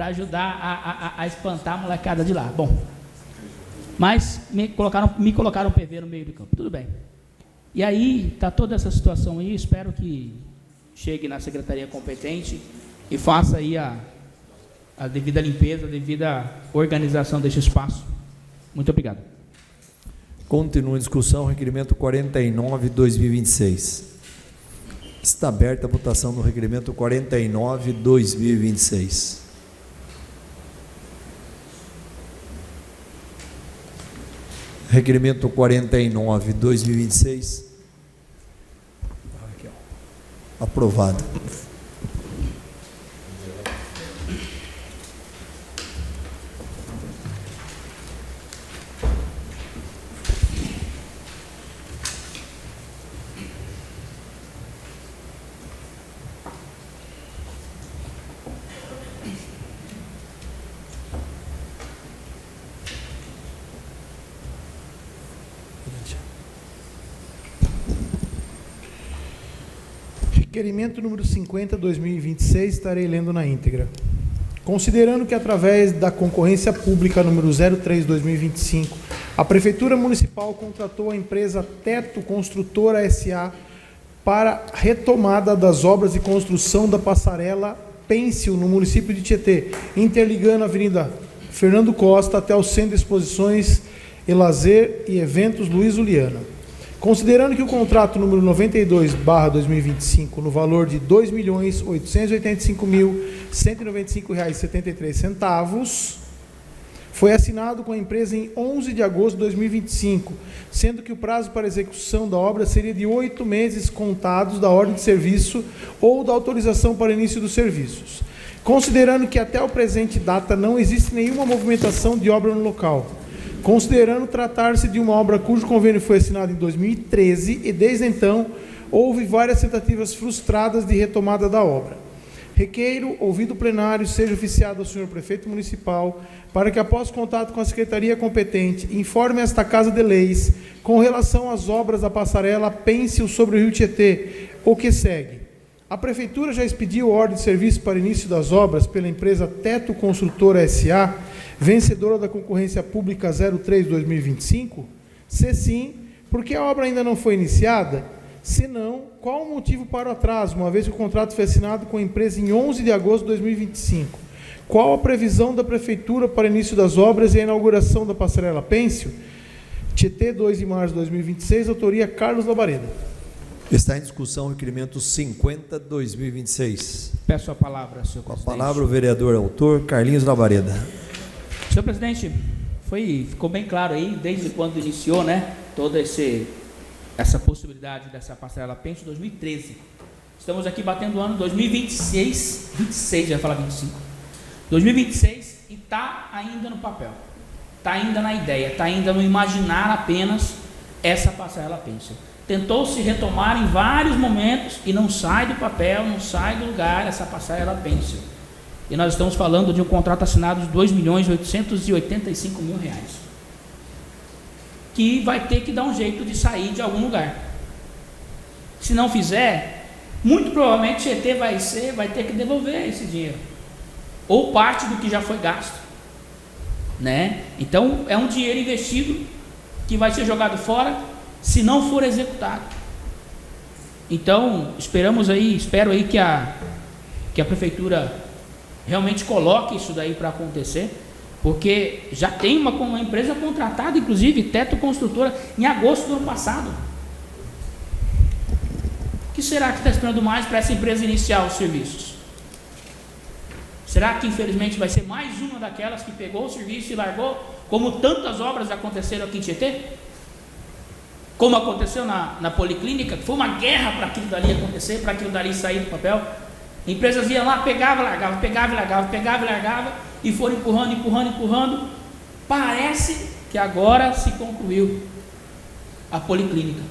ajudar a espantar a molecada de lá. Bom, mas me colocaram um PV no meio do campo. Tudo bem. E aí, está toda essa situação aí, espero que chegue na secretaria competente e faça aí a devida limpeza, a devida organização desse espaço. Muito obrigado. Continua em discussão o requerimento 49/2026. Está aberta a votação no requerimento 49/2026. Requerimento 49/2026. Aprovado. Requerimento número 50/2026, estarei lendo na íntegra. Considerando que, através da concorrência pública número 03/2025, a Prefeitura Municipal contratou a empresa Teto Construtora S.A. para retomada das obras de construção da passarela Pêncil, no município de Tietê, interligando a Avenida Fernando Costa até o Centro de Exposições e Lazer e Eventos Luiz Uliana. Considerando que o contrato número 92/2025, no valor de R$ 2.885.195,73, foi assinado com a empresa em 11 de agosto de 2025, sendo que o prazo para execução da obra seria de 8 meses contados da ordem de serviço ou da autorização para início dos serviços. Considerando que até o presente data não existe nenhuma movimentação de obra no local. Considerando tratar-se de uma obra cujo convênio foi assinado em 2013 e, desde então, houve várias tentativas frustradas de retomada da obra. Requeiro, ouvido o plenário, seja oficiado ao senhor prefeito municipal para que, após contato com a secretaria competente, informe esta Casa de Leis com relação às obras da passarela Pêncil sobre o Rio Tietê, o que segue. A Prefeitura já expediu ordem de serviço para início das obras pela empresa Teto Construtora S.A., vencedora da concorrência pública 03/2025? Se sim, por que a obra ainda não foi iniciada? Se não, qual o motivo para o atraso, uma vez que o contrato foi assinado com a empresa em 11 de agosto de 2025? Qual a previsão da Prefeitura para início das obras e a inauguração da passarela Pêncil? Tietê, 2 de março de 2026, autoria Carlos Labareda. Está em discussão o requerimento 50/2026. Peço a palavra, senhor presidente. Com a palavra o vereador autor Carlinhos Labareda. Senhor presidente, ficou bem claro aí, desde quando iniciou, né, toda essa possibilidade dessa passarela Pêncil, 2013. Estamos aqui batendo o ano 2026, 26, já ia falar 25. 2026 e está ainda no papel, está ainda na ideia, está ainda no imaginar apenas essa passarela Pêncil. Tentou-se retomar em vários momentos e não sai do papel, não sai do lugar essa passarela Pêncil. E nós estamos falando de um contrato assinado de R$ 2.885.000, que vai ter que dar um jeito de sair de algum lugar. Se não fizer, muito provavelmente o Tietê vai ter que devolver esse dinheiro, ou parte do que já foi gasto, né? Então é um dinheiro investido que vai ser jogado fora se não for executado. Então, espero aí que a prefeitura realmente coloque isso daí para acontecer, porque já tem uma empresa contratada, inclusive, Teto Construtora, em agosto do ano passado. O que será que está esperando mais para essa empresa iniciar os serviços? Será que, infelizmente, vai ser mais uma daquelas que pegou o serviço e largou, como tantas obras aconteceram aqui em Tietê? Como aconteceu na Policlínica, que foi uma guerra para aquilo dali acontecer, para aquilo dali sair do papel. Empresas iam lá, pegava e largava, pegava e largava, pegava e largava, e foram empurrando. Parece que agora se concluiu a Policlínica.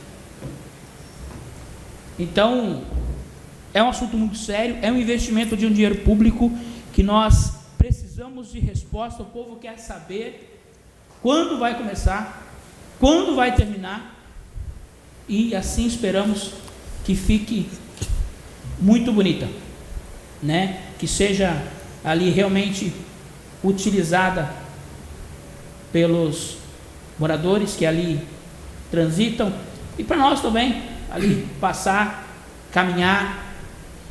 Então, é um assunto muito sério, é um investimento de um dinheiro público que nós precisamos de resposta. O povo quer saber quando vai começar, quando vai terminar, e assim esperamos que fique muito bonita, né? Que seja ali realmente utilizada pelos moradores que ali transitam, e para nós também ali passar, caminhar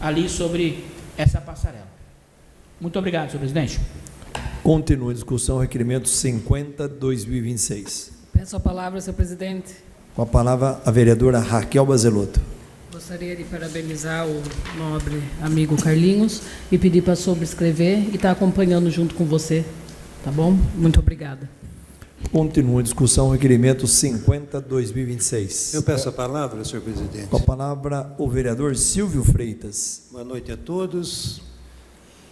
ali sobre essa passarela. Muito obrigado, senhor presidente. Continua a discussão, requerimento 50/2026. Peço a palavra, senhor presidente. Com a palavra, a vereadora Raquel Bazelotto. Gostaria de parabenizar o nobre amigo Carlinhos e pedir para sobrescrever e estar acompanhando junto com você, tá bom? Muito obrigada. Continua a discussão, requerimento 50/2026. Eu peço a palavra, senhor presidente. Com a palavra, o vereador Silvio Freitas. Boa noite a todos.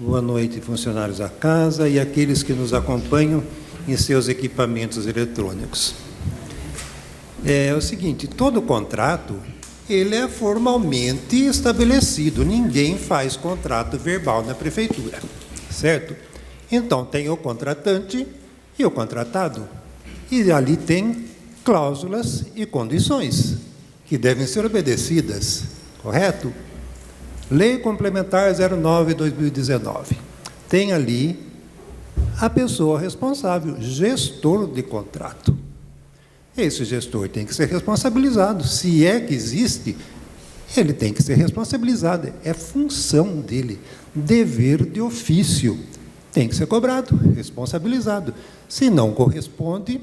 Boa noite, funcionários da casa e aqueles que nos acompanham em seus equipamentos eletrônicos. É o seguinte, todo contrato, ele é formalmente estabelecido. Ninguém faz contrato verbal na prefeitura, certo? Então, tem o contratante e o contratado. E ali tem cláusulas e condições que devem ser obedecidas, correto? Lei Complementar 09/2019. Tem ali a pessoa responsável, gestor de contrato. Esse gestor tem que ser responsabilizado. Se é que existe, ele tem que ser responsabilizado. É função dele, dever de ofício. Tem que ser cobrado, responsabilizado. Se não corresponde,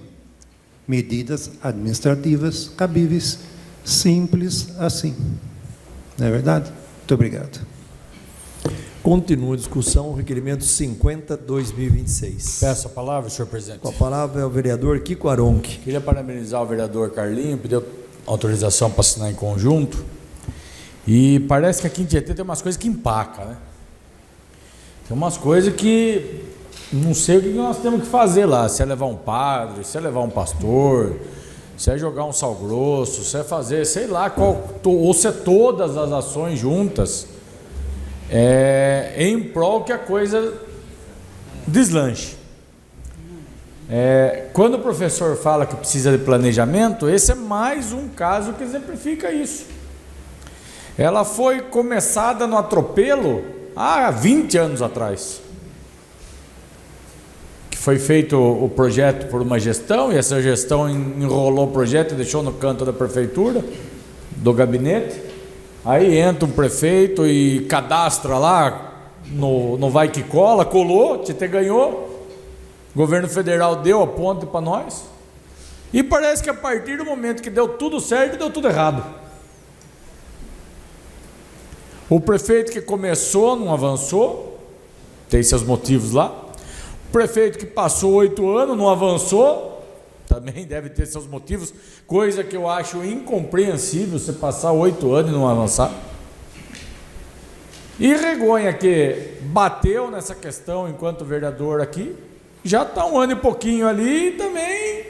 medidas administrativas cabíveis, simples assim. Não é verdade? Muito obrigado. Continua a discussão, requerimento 50/2026. Peço a palavra, senhor presidente. Com a palavra é o vereador Kiko Aronchi. Queria parabenizar o vereador Carlinho, pediu autorização para assinar em conjunto. E parece que aqui em Tietê tem umas coisas que empacam, né? Tem umas coisas que não sei o que nós temos que fazer lá. Se é levar um padre, se é levar um pastor, se é jogar um sal grosso, se é fazer, sei lá, ou se é todas as ações juntas, em prol que a coisa deslanche. Quando o professor fala que precisa de planejamento, esse é mais um caso que exemplifica isso. Ela foi começada no atropelo há 20 anos atrás. Que foi feito o projeto por uma gestão, e essa gestão enrolou o projeto e deixou no canto da prefeitura, do gabinete. Aí entra um prefeito e cadastra lá no vai que cola, colou, Tietê ganhou, o governo federal deu a ponte para nós, e parece que a partir do momento que deu tudo certo, deu tudo errado. O prefeito que começou não avançou, tem seus motivos lá. O prefeito que passou 8 anos não avançou, também deve ter seus motivos, coisa que eu acho incompreensível, você passar 8 anos e não avançar. E Regonha, que bateu nessa questão enquanto vereador aqui, já está 1 ano e pouquinho ali também.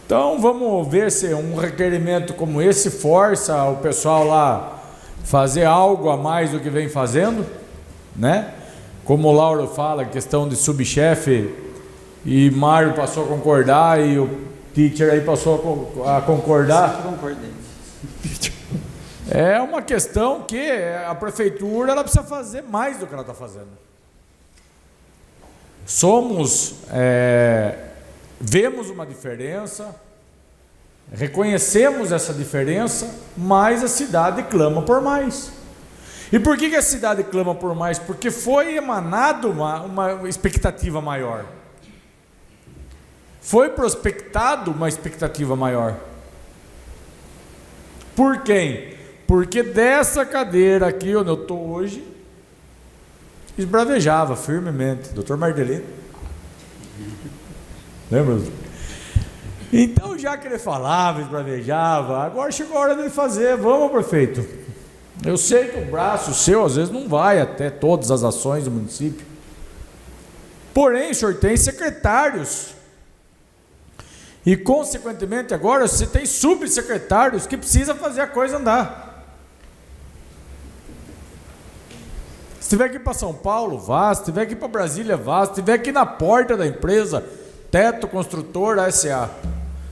Então vamos ver se um requerimento como esse força o pessoal lá fazer algo a mais do que vem fazendo, né? Como o Lauro fala, questão de subchefe, e Mário passou a concordar e o teacher aí passou a concordar. É uma questão que a prefeitura ela precisa fazer mais do que ela está fazendo. Somos vemos uma diferença, reconhecemos essa diferença, mas a cidade clama por mais. E por que a cidade clama por mais? Porque foi emanado uma expectativa maior. Foi prospectado uma expectativa maior. Por quem? Porque dessa cadeira aqui onde eu estou hoje, esbravejava firmemente, Dr. Mardelino. Lembra? Então, já que ele falava, esbravejava, agora chegou a hora dele fazer. Vamos, prefeito. Eu sei que o braço seu, às vezes, não vai até todas as ações do município. Porém, o senhor tem secretários. E, consequentemente, agora você tem subsecretários que precisam fazer a coisa andar. Se tiver que ir para São Paulo, vá. Se tiver que ir para Brasília, vá. Se tiver que ir na porta da empresa, Teto Construtor SA.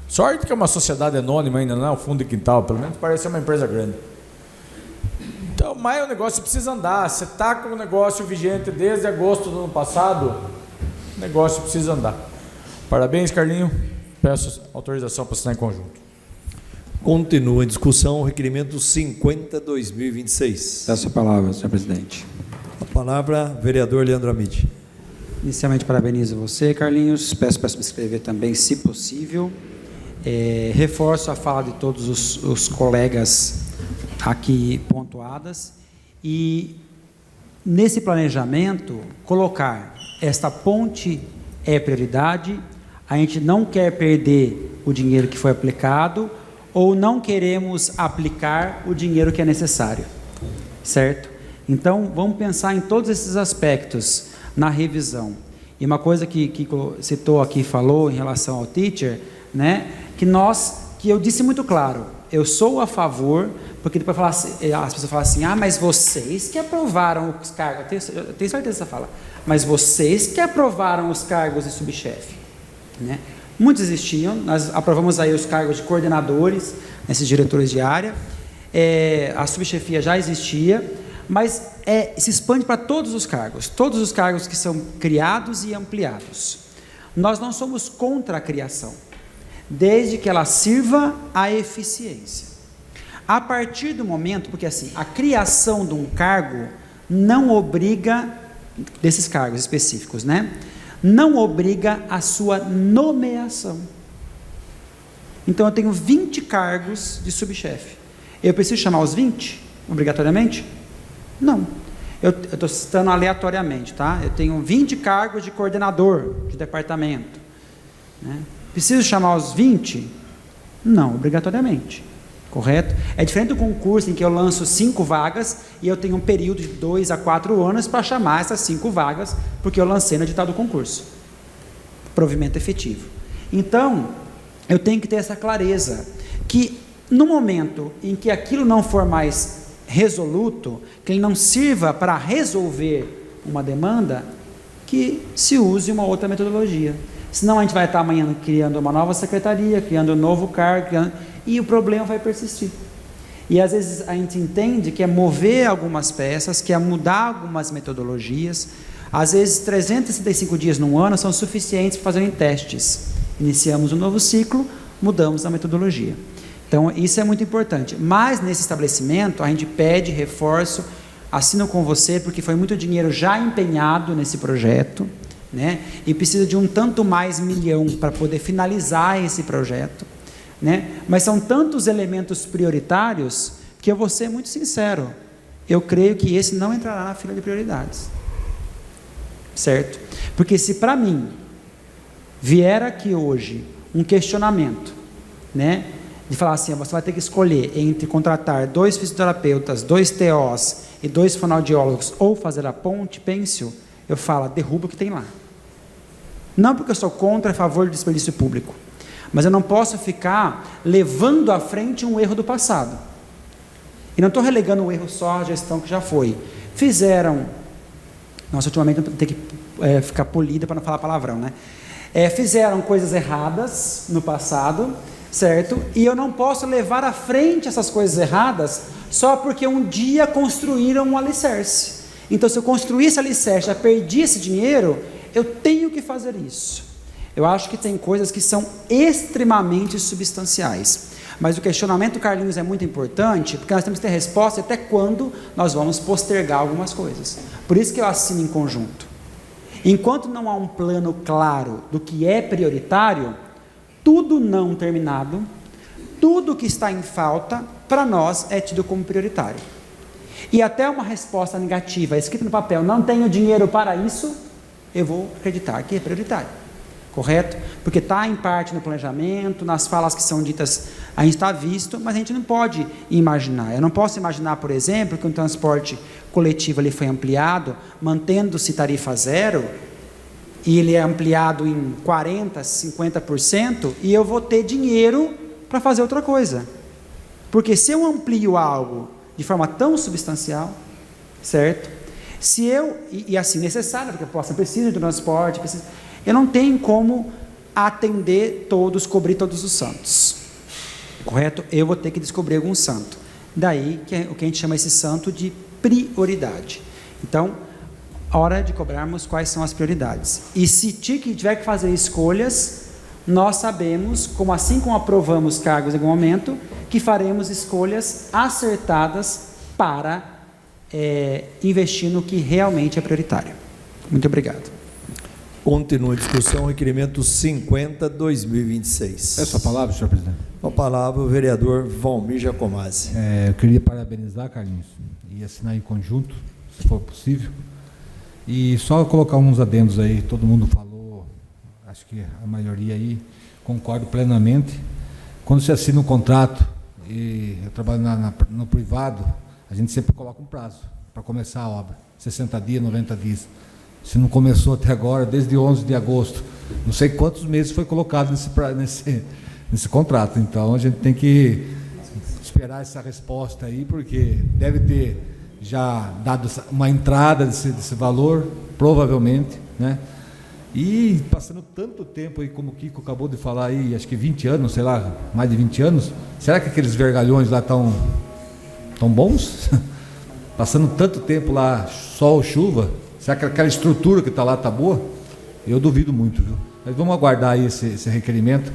Sorte que é uma sociedade anônima ainda, não é um fundo de quintal, pelo menos parece uma empresa grande. Então, mas o negócio precisa andar. Você está com o negócio vigente desde agosto do ano passado, o negócio precisa andar. Parabéns, Carlinho. Peço autorização para assinar em conjunto. Continua em discussão o requerimento 50/2026. Peço a palavra, senhor presidente. A palavra, vereador Leandro Amide. Inicialmente, parabenizo você, Carlinhos. Peço para se inscrever também, se possível. Reforço a fala de todos os colegas aqui pontuadas. E, nesse planejamento, colocar esta ponte é prioridade. A gente não quer perder o dinheiro que foi aplicado ou não queremos aplicar o dinheiro que é necessário, certo? Então, vamos pensar em todos esses aspectos na revisão. E uma coisa que citou aqui, falou em relação ao teacher, né, que eu disse muito claro, eu sou a favor, porque depois as pessoas falam assim, mas vocês que aprovaram os cargos, eu tenho certeza dessa fala, mas vocês que aprovaram os cargos de subchefe, né? Muitos existiam, nós aprovamos aí os cargos de coordenadores, esses diretores de área, a subchefia já existia, mas se expande para todos os cargos que são criados e ampliados. Nós não somos contra a criação, desde que ela sirva à eficiência. A partir do momento, porque assim, a criação de um cargo não obriga, desses cargos específicos, né? Não obriga a sua nomeação. Então, eu tenho 20 cargos de subchefe. Eu preciso chamar os 20, obrigatoriamente? Não. Eu estou citando aleatoriamente, tá? Eu tenho 20 cargos de coordenador de departamento, né? Preciso chamar os 20? Não, obrigatoriamente. Correto? É diferente do concurso em que eu lanço 5 vagas e eu tenho um período de 2 a 4 anos para chamar essas 5 vagas, porque eu lancei no edital do concurso. Provimento efetivo. Então, eu tenho que ter essa clareza, que no momento em que aquilo não for mais resoluto, que ele não sirva para resolver uma demanda, que se use uma outra metodologia. Senão a gente vai estar amanhã criando uma nova secretaria, criando um novo cargo, e o problema vai persistir. E às vezes a gente entende que é mover algumas peças, que é mudar algumas metodologias. Às vezes 365 dias num ano são suficientes para fazerem testes. Iniciamos um novo ciclo, mudamos a metodologia. Então isso é muito importante. Mas nesse estabelecimento a gente pede reforço, assino com você, porque foi muito dinheiro já empenhado nesse projeto, né? E precisa de um tanto mais milhão para poder finalizar esse projeto, né? Mas são tantos elementos prioritários que eu vou ser muito sincero, eu creio que esse não entrará na fila de prioridades, certo? Porque se para mim vier aqui hoje um questionamento, né, de falar assim, você vai ter que escolher entre contratar 2 fisioterapeutas, 2 TOs e 2 fonoaudiólogos ou fazer a ponte pêncil, eu falo, derruba o que tem lá. Não porque eu sou contra a favor do desperdício público, mas eu não posso ficar levando à frente um erro do passado. E não estou relegando o erro só à gestão que já foi. Fizeram, nossa, ultimamente eu tenho que ficar polida para não falar palavrão, né? Fizeram coisas erradas no passado, certo? E eu não posso levar à frente essas coisas erradas só porque um dia construíram um alicerce. Então, se eu construir esse alicerce, já perdi esse dinheiro, eu tenho que fazer isso. Eu acho que tem coisas que são extremamente substanciais. Mas o questionamento, Carlinhos, é muito importante, porque nós temos que ter resposta até quando nós vamos postergar algumas coisas. Por isso que eu assino em conjunto. Enquanto não há um plano claro do que é prioritário, tudo não terminado, tudo que está em falta, para nós é tido como prioritário. E até uma resposta negativa, escrita no papel, não tenho dinheiro para isso, eu vou acreditar que é prioritário. Correto? Porque está em parte no planejamento, nas falas que são ditas, a gente está visto, mas a gente não pode imaginar. Eu não posso imaginar, por exemplo, que um transporte coletivo ali foi ampliado, mantendo-se tarifa zero, e ele é ampliado em 40%, 50%, e eu vou ter dinheiro para fazer outra coisa. Porque se eu amplio algo de forma tão substancial, certo? Se eu, e assim necessário, porque eu preciso de transporte, eu não tenho como atender todos, cobrir todos os santos. Correto? Eu vou ter que descobrir algum santo. Daí que é o que a gente chama esse santo de prioridade. Então, hora de cobrarmos quais são as prioridades. E se tiver que fazer escolhas, nós sabemos, como assim como aprovamos cargos em algum momento, que faremos escolhas acertadas para investir no que realmente é prioritário. Muito obrigado. Continua a discussão, requerimento 50/2026. Essa palavra, senhor presidente. Com a palavra o vereador Valmir Giacomazzi. Eu queria parabenizar, Carlinhos, e assinar em conjunto, se for possível. E só colocar uns adendos aí, todo mundo falou, acho que a maioria aí, concordo plenamente. Quando você assina um contrato, e eu trabalho no privado, a gente sempre coloca um prazo para começar a obra, 60 dias, 90 dias. Se não começou até agora, desde 11 de agosto, não sei quantos meses foi colocado nesse contrato. Então, a gente tem que esperar essa resposta aí, porque deve ter já dado uma entrada desse valor, provavelmente, né? E passando tanto tempo aí, como o Kiko acabou de falar aí, acho que 20 anos, sei lá, mais de 20 anos, será que aqueles vergalhões lá estão bons? Passando tanto tempo lá, sol, chuva, será que aquela estrutura que está lá está boa? Eu duvido muito, viu? Mas vamos aguardar aí esse requerimento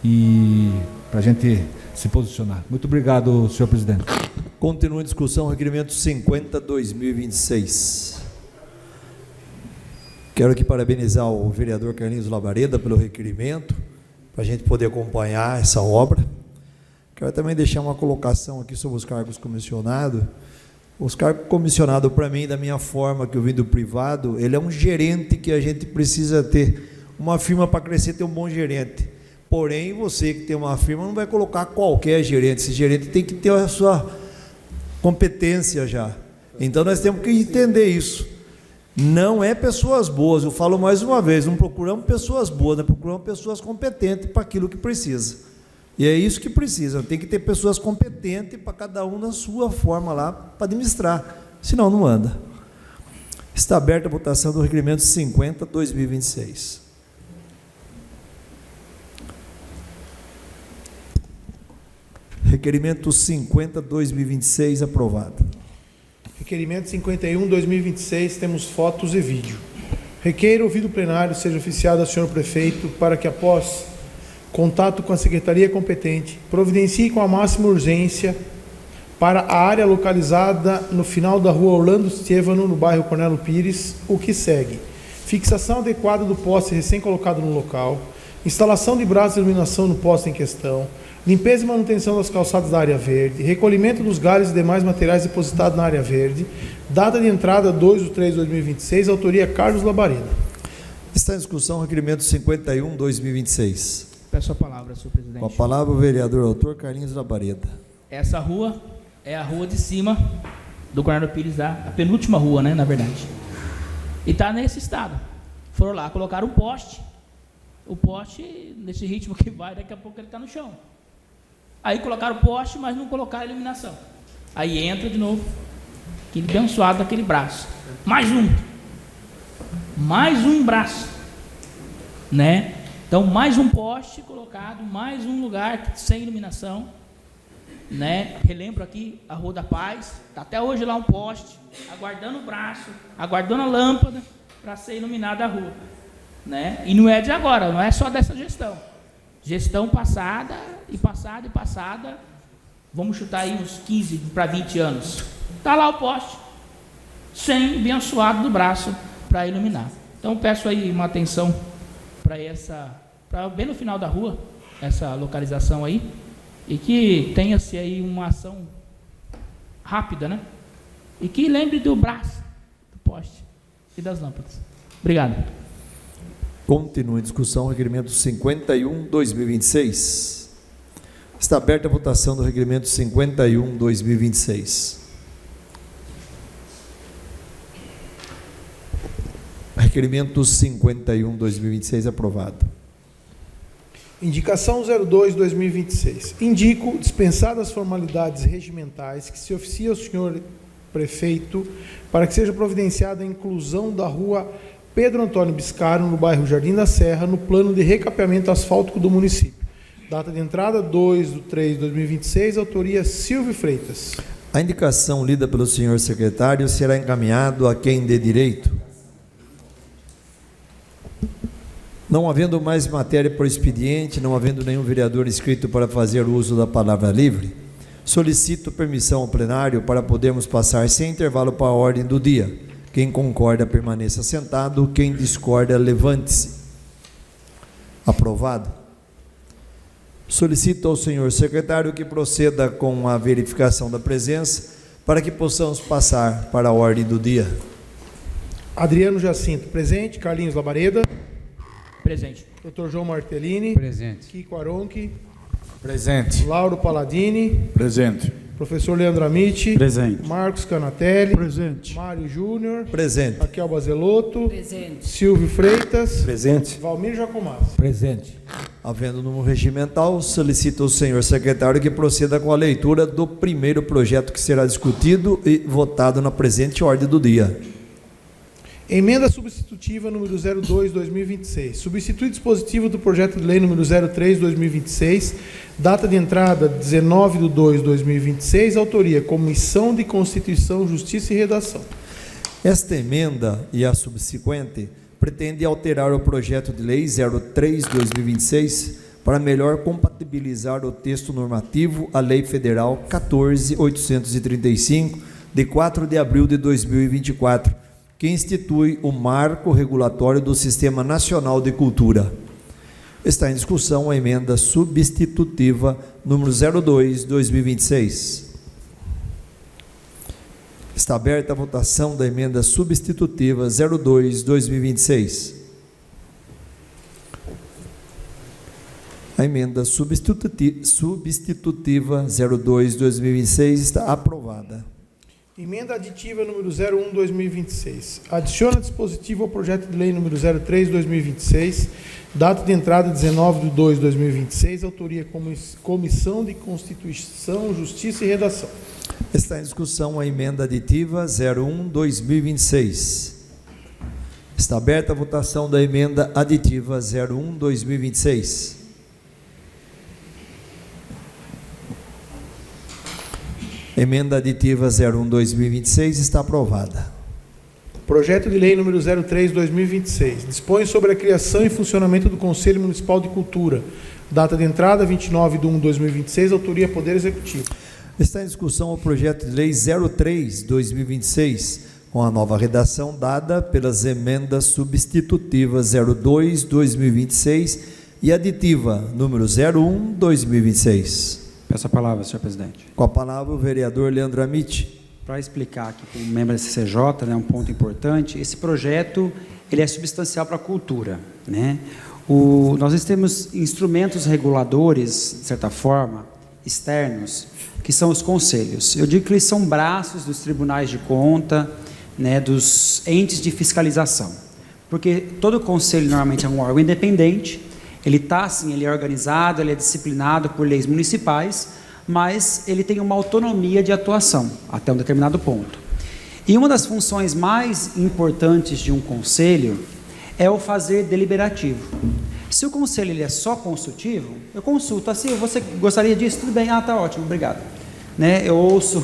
e para a gente se posicionar. Muito obrigado, senhor presidente. Continua a discussão, requerimento 50/2026. Quero aqui parabenizar o vereador Carlinhos Labareda pelo requerimento, para a gente poder acompanhar essa obra. Quero também deixar uma colocação aqui sobre os cargos comissionados. Os cargos comissionados, para mim, da minha forma, que eu vim do privado, ele é um gerente que a gente precisa ter. Uma firma para crescer tem um bom gerente. Porém, você que tem uma firma não vai colocar qualquer gerente. Esse gerente tem que ter a sua competência já. Então, nós temos que entender isso. Não é pessoas boas, eu falo mais uma vez, não procuramos pessoas boas, nós procuramos pessoas competentes para aquilo que precisa. E é isso que precisa, tem que ter pessoas competentes para cada um na sua forma lá, para administrar, senão não anda. Está aberta a votação do requerimento 50/2026. Requerimento 50/2026 aprovado. Requerimento 51/2026, temos fotos e vídeo. Requeiro ouvido plenário seja oficiado ao senhor prefeito para que, após contato com a secretaria competente, providencie com a máxima urgência para a área localizada no final da rua Orlando Stevano, no bairro Cornélio Pires, o que segue: fixação adequada do poste recém-colocado no local, instalação de braços de iluminação no poste em questão, limpeza e manutenção das calçadas da área verde, recolhimento dos galhos e demais materiais depositados na área verde, data de entrada 2/3/2026, autoria Carlos Labareda. Está em discussão o requerimento 51/2026. Peço a palavra, senhor presidente. Com a palavra o vereador autor Carlinhos Labareda. Essa rua é a rua de cima do Cornélio Pires, a penúltima rua, né, na verdade. E está nesse estado. Foram lá, colocaram um poste. O poste, nesse ritmo que vai, daqui a pouco ele está no chão. Aí colocaram o poste, mas não colocaram a iluminação. Aí entra de novo aquele abençoado daquele braço. Mais um braço, né? Então, mais um poste colocado, mais um lugar sem iluminação, né? Relembro aqui a Rua da Paz, está até hoje lá um poste, aguardando o braço, aguardando a lâmpada para ser iluminada a rua. né? E não é de agora, não é só dessa gestão. Gestão passada e passada e passada, vamos chutar aí uns 15 para 20 anos. Está lá o poste, sem abençoado do braço para iluminar. Então peço aí uma atenção para bem no final da rua, essa localização aí, e que tenha-se aí uma ação rápida, né? E que lembre do braço, do poste e das lâmpadas. Obrigado. Continua em discussão o requerimento 51/2026. Está aberta a votação do requerimento 51/2026. Requerimento 51/2026 aprovado. Indicação 02/2026. Indico, dispensadas as formalidades regimentais, que se oficia ao senhor prefeito para que seja providenciada a inclusão da rua Pedro Antônio Biscaro, no bairro Jardim da Serra, no plano de recapeamento asfáltico do município. Data de entrada 2/3/2026, autoria Silvio Freitas. A indicação lida pelo senhor secretário será encaminhado a quem dê direito. Não havendo mais matéria por expediente, não havendo nenhum vereador inscrito para fazer uso da palavra livre, solicito permissão ao plenário para podermos passar sem intervalo para a ordem do dia. Quem concorda, permaneça sentado. Quem discorda, levante-se. Aprovado. Solicito ao senhor secretário que proceda com a verificação da presença para que possamos passar para a ordem do dia. Adriano Jacinto, presente. Carlinhos Labareda. Presente. Dr. João Martellini. Presente. Kiko Aronchi. Presente. Lauro Paladini. Presente. Professor Leandro Amitti. Presente. Marcos Canatelli. Presente. Mário Júnior. Presente. Raquel Bazelotto. Presente. Silvio Freitas. Presente. Valmir Jacomazzi. Presente. Havendo número regimental, solicito ao senhor secretário que proceda com a leitura do primeiro projeto que será discutido e votado na presente ordem do dia. Emenda substitutiva número 02/2026. Substitui dispositivo do projeto de lei número 03/2026. Data de entrada 19/2/2026. Autoria Comissão de Constituição, Justiça e Redação. Esta emenda e a subsequente pretende alterar o projeto de lei 03/2026 para melhor compatibilizar o texto normativo à Lei Federal 14.835, de 4 de abril de 2024, que institui o marco regulatório do Sistema Nacional de Cultura. Está em discussão a emenda substitutiva número 02/2026. Está aberta a votação da emenda substitutiva 02/2026. A emenda substitutiva 02/2026 está aprovada. Emenda aditiva número 01/2026. Adiciona dispositivo ao projeto de lei número 03/2026. Data de entrada 19/2/2026. Autoria Comissão de Constituição, Justiça e Redação. Está em discussão a emenda aditiva 01/2026. Está aberta a votação da emenda aditiva 01/2026. Emenda aditiva 01/2026 está aprovada. Projeto de lei número 03/2026. Dispõe sobre a criação e funcionamento do Conselho Municipal de Cultura. Data de entrada 29/1/2026. Autoria Poder Executivo. Está em discussão o projeto de lei 03/2026, com a nova redação dada pelas emendas substitutivas 02/2026 e aditiva número 01/2026. Peço a palavra, senhor presidente. Com a palavra o vereador Leandro Amitti. Para explicar aqui para o membro da CCJ, né, um ponto importante, esse projeto ele é substancial para a cultura, né? Nós temos instrumentos reguladores, de certa forma, externos, que são os conselhos. Eu digo que eles são braços dos tribunais de conta, né, dos entes de fiscalização, porque todo conselho normalmente é um órgão independente. Ele está assim, ele é organizado, ele é disciplinado por leis municipais, mas ele tem uma autonomia de atuação até um determinado ponto. E uma das funções mais importantes de um conselho é o fazer deliberativo. Se o conselho ele é só consultivo, eu consulto assim, você gostaria disso? Tudo bem, tá ótimo, obrigado. Né? Eu ouço,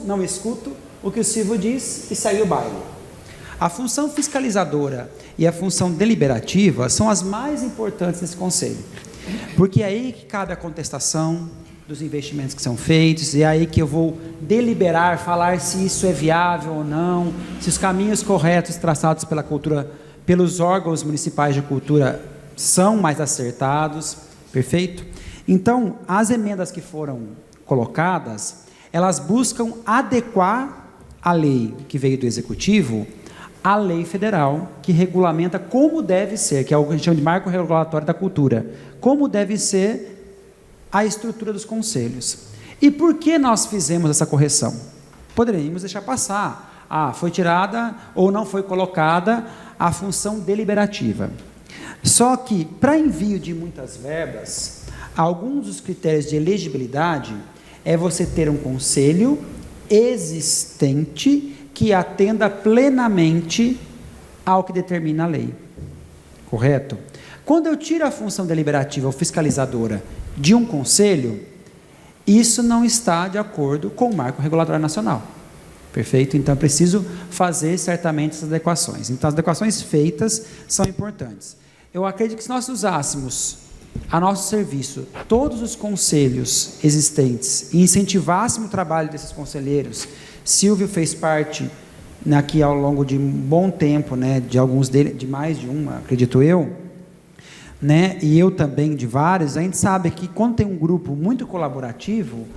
não escuto o que o Silvio diz e segue o baile. A função fiscalizadora e a função deliberativa são as mais importantes desse conselho, porque é aí que cabe a contestação dos investimentos que são feitos, é aí que eu vou deliberar, falar se isso é viável ou não, se os caminhos corretos traçados pela cultura, pelos órgãos municipais de cultura são mais acertados, perfeito? Então, as emendas que foram colocadas, elas buscam adequar a lei que veio do Executivo à lei federal, que regulamenta como deve ser, que é o que a gente chama de marco regulatório da cultura, como deve ser a estrutura dos conselhos. E por que nós fizemos essa correção? Poderíamos deixar passar. Foi tirada ou não foi colocada a função deliberativa. Só que, para envio de muitas verbas, alguns dos critérios de elegibilidade é você ter um conselho existente que atenda plenamente ao que determina a lei. Correto? Quando eu tiro a função deliberativa ou fiscalizadora de um conselho, isso não está de acordo com o marco regulatório nacional. Perfeito? Então, é preciso fazer certamente essas adequações. Então, as adequações feitas são importantes. Eu acredito que se nós usássemos a nosso serviço todos os conselhos existentes e incentivássemos o trabalho desses conselheiros, Silvio fez parte aqui ao longo de um bom tempo, né, de alguns deles, de mais de uma, acredito eu, né, e eu também de vários, a gente sabe que quando tem um grupo muito colaborativo,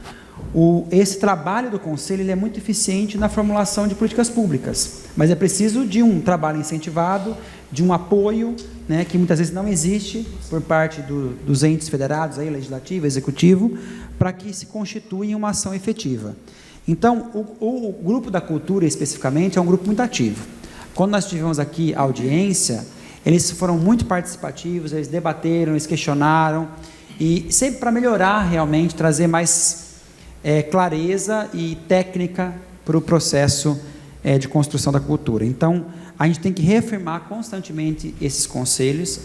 esse trabalho do conselho ele é muito eficiente na formulação de políticas públicas, mas é preciso de um trabalho incentivado, de um apoio, né, que muitas vezes não existe por parte dos entes federados, aí, legislativo, executivo, para que se constitua em uma ação efetiva. Então, o grupo da cultura, especificamente, é um grupo muito ativo. Quando nós tivemos aqui a audiência, eles foram muito participativos, eles debateram, eles questionaram, e sempre para melhorar realmente, trazer mais clareza e técnica para o processo de construção da cultura. Então, a gente tem que reafirmar constantemente esses conselhos,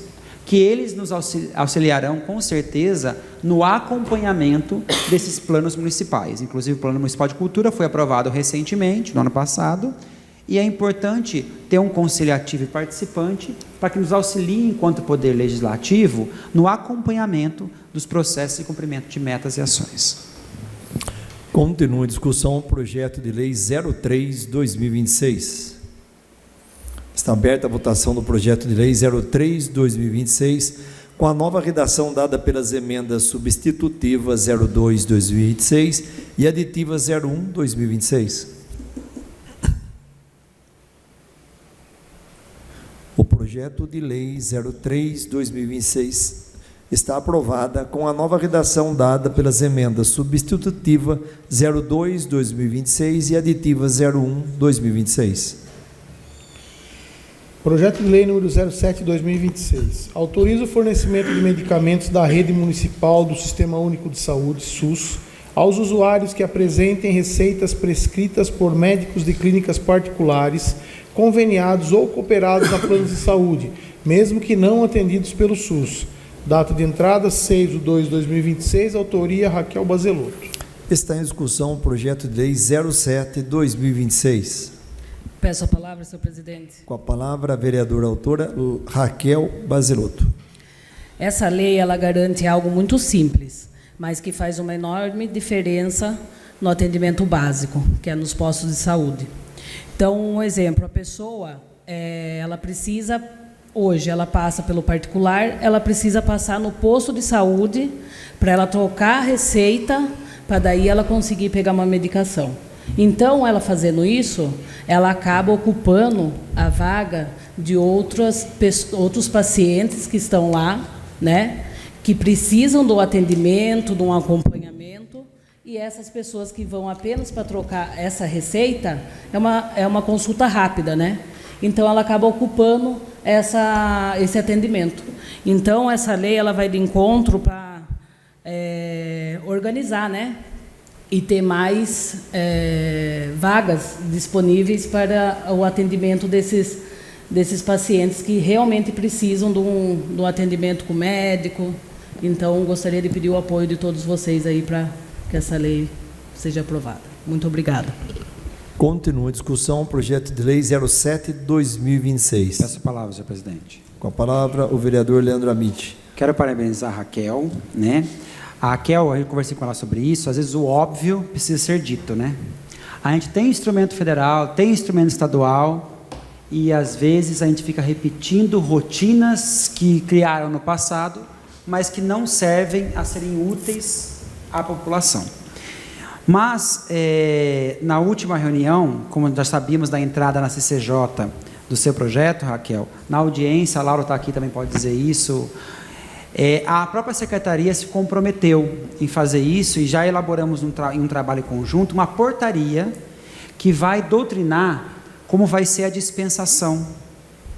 que eles nos auxiliarão com certeza no acompanhamento desses planos municipais. Inclusive, o Plano Municipal de Cultura foi aprovado recentemente, no ano passado, e é importante ter um conselho ativo e participante para que nos auxilie, enquanto Poder Legislativo, no acompanhamento dos processos de cumprimento de metas e ações. Continua a discussão o projeto de lei 03/2026. Está aberta a votação do projeto de lei 03/2026, com a nova redação dada pelas emendas substitutivas 02/2026 e aditiva 01/2026. O projeto de lei 03/2026 está aprovada com a nova redação dada pelas emendas substitutiva 02/2026 e aditiva 01/2026. Projeto de lei número 07/2026. Autoriza o fornecimento de medicamentos da rede municipal do Sistema Único de Saúde, SUS, aos usuários que apresentem receitas prescritas por médicos de clínicas particulares, conveniados ou cooperados a planos de saúde, mesmo que não atendidos pelo SUS. Data de entrada 6/2/2026, autoria Raquel Bazelotto. Está em discussão o projeto de lei 07/2026. Peço a palavra, senhor presidente. Com a palavra, a vereadora autora Raquel Bazelotto. Essa lei, ela garante algo muito simples, mas que faz uma enorme diferença no atendimento básico, que é nos postos de saúde. Então, um exemplo, a pessoa, ela precisa, hoje, ela passa pelo particular, ela precisa passar no posto de saúde para ela trocar a receita, para daí ela conseguir pegar uma medicação. Então, ela fazendo isso, ela acaba ocupando a vaga de outros pacientes que estão lá, né, que precisam do atendimento, de um acompanhamento, e essas pessoas que vão apenas para trocar essa receita, é uma consulta rápida, né? Então, ela acaba ocupando esse atendimento. Então, essa lei ela vai de encontro para organizar, né? E ter mais vagas disponíveis para o atendimento desses pacientes que realmente precisam de um atendimento com o médico. Então, gostaria de pedir o apoio de todos vocês aí para que essa lei seja aprovada. Muito obrigada. Continua a discussão, projeto de lei 07/2026. Peço a palavra, senhor presidente. Com a palavra, o vereador Leandro Amit. Quero parabenizar a Raquel, né? A Raquel, eu conversei com ela sobre isso, às vezes o óbvio precisa ser dito, né? A gente tem instrumento federal, tem instrumento estadual, e às vezes a gente fica repetindo rotinas que criaram no passado, mas que não servem a serem úteis à população. Mas, na última reunião, como já sabíamos da entrada na CCJ do seu projeto, Raquel, na audiência, a Laura está aqui, também pode dizer isso, a própria secretaria se comprometeu em fazer isso, e já elaboramos em um trabalho conjunto uma portaria que vai doutrinar como vai ser a dispensação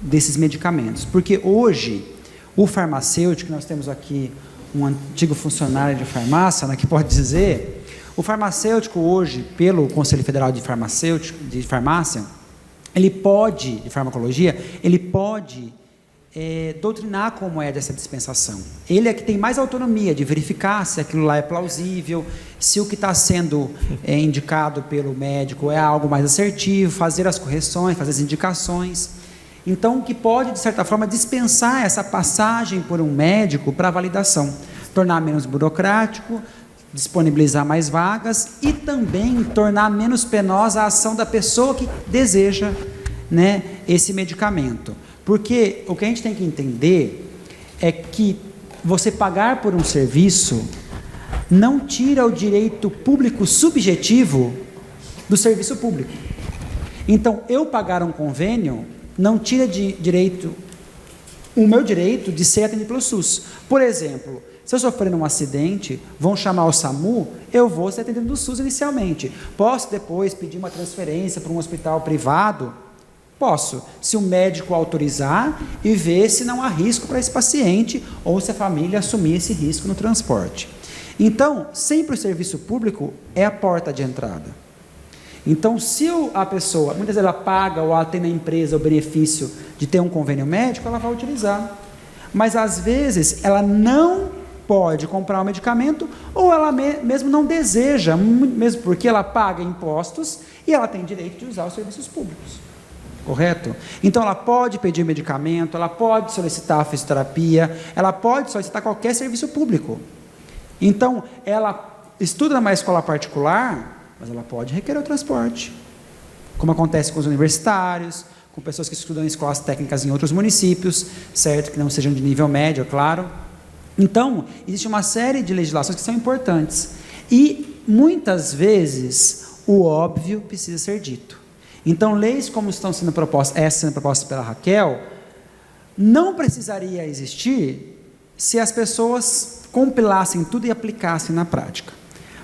desses medicamentos. Porque hoje, o farmacêutico, nós temos aqui um antigo funcionário de farmácia, né, que pode dizer, o farmacêutico hoje, pelo Conselho Federal de Farmácia, ele pode, de farmacologia, ele pode doutrinar como é dessa dispensação. Ele é que tem mais autonomia de verificar se aquilo lá é plausível, se o que está sendo indicado pelo médico é algo mais assertivo, fazer as correções, fazer as indicações. Então, o que pode, de certa forma, dispensar essa passagem por um médico para validação, tornar menos burocrático, disponibilizar mais vagas e também tornar menos penosa a ação da pessoa que deseja, né, esse medicamento. Porque o que a gente tem que entender é que você pagar por um serviço não tira o direito público subjetivo do serviço público. Então, eu pagar um convênio não tira o meu direito de ser atendido pelo SUS. Por exemplo, se eu sofrer um acidente, vão chamar o SAMU, eu vou ser atendido do SUS inicialmente. Posso depois pedir uma transferência para um hospital privado? Posso, se o médico autorizar e ver se não há risco para esse paciente ou se a família assumir esse risco no transporte. Então, sempre o serviço público é a porta de entrada. Então, se a pessoa, muitas vezes ela paga ou ela tem na empresa o benefício de ter um convênio médico, ela vai utilizar. Mas, às vezes, ela não pode comprar o medicamento ou ela mesmo não deseja, mesmo porque ela paga impostos e ela tem direito de usar os serviços públicos. Correto? Então, ela pode pedir medicamento, ela pode solicitar a fisioterapia, ela pode solicitar qualquer serviço público. Então, ela estuda numa escola particular, mas ela pode requerer o transporte, como acontece com os universitários, com pessoas que estudam em escolas técnicas em outros municípios, certo? Que não sejam de nível médio, é claro. Então, existe uma série de legislações que são importantes. E, muitas vezes, o óbvio precisa ser dito. Então, leis como estão sendo propostas, essa sendo proposta pela Raquel, não precisaria existir se as pessoas compilassem tudo e aplicassem na prática.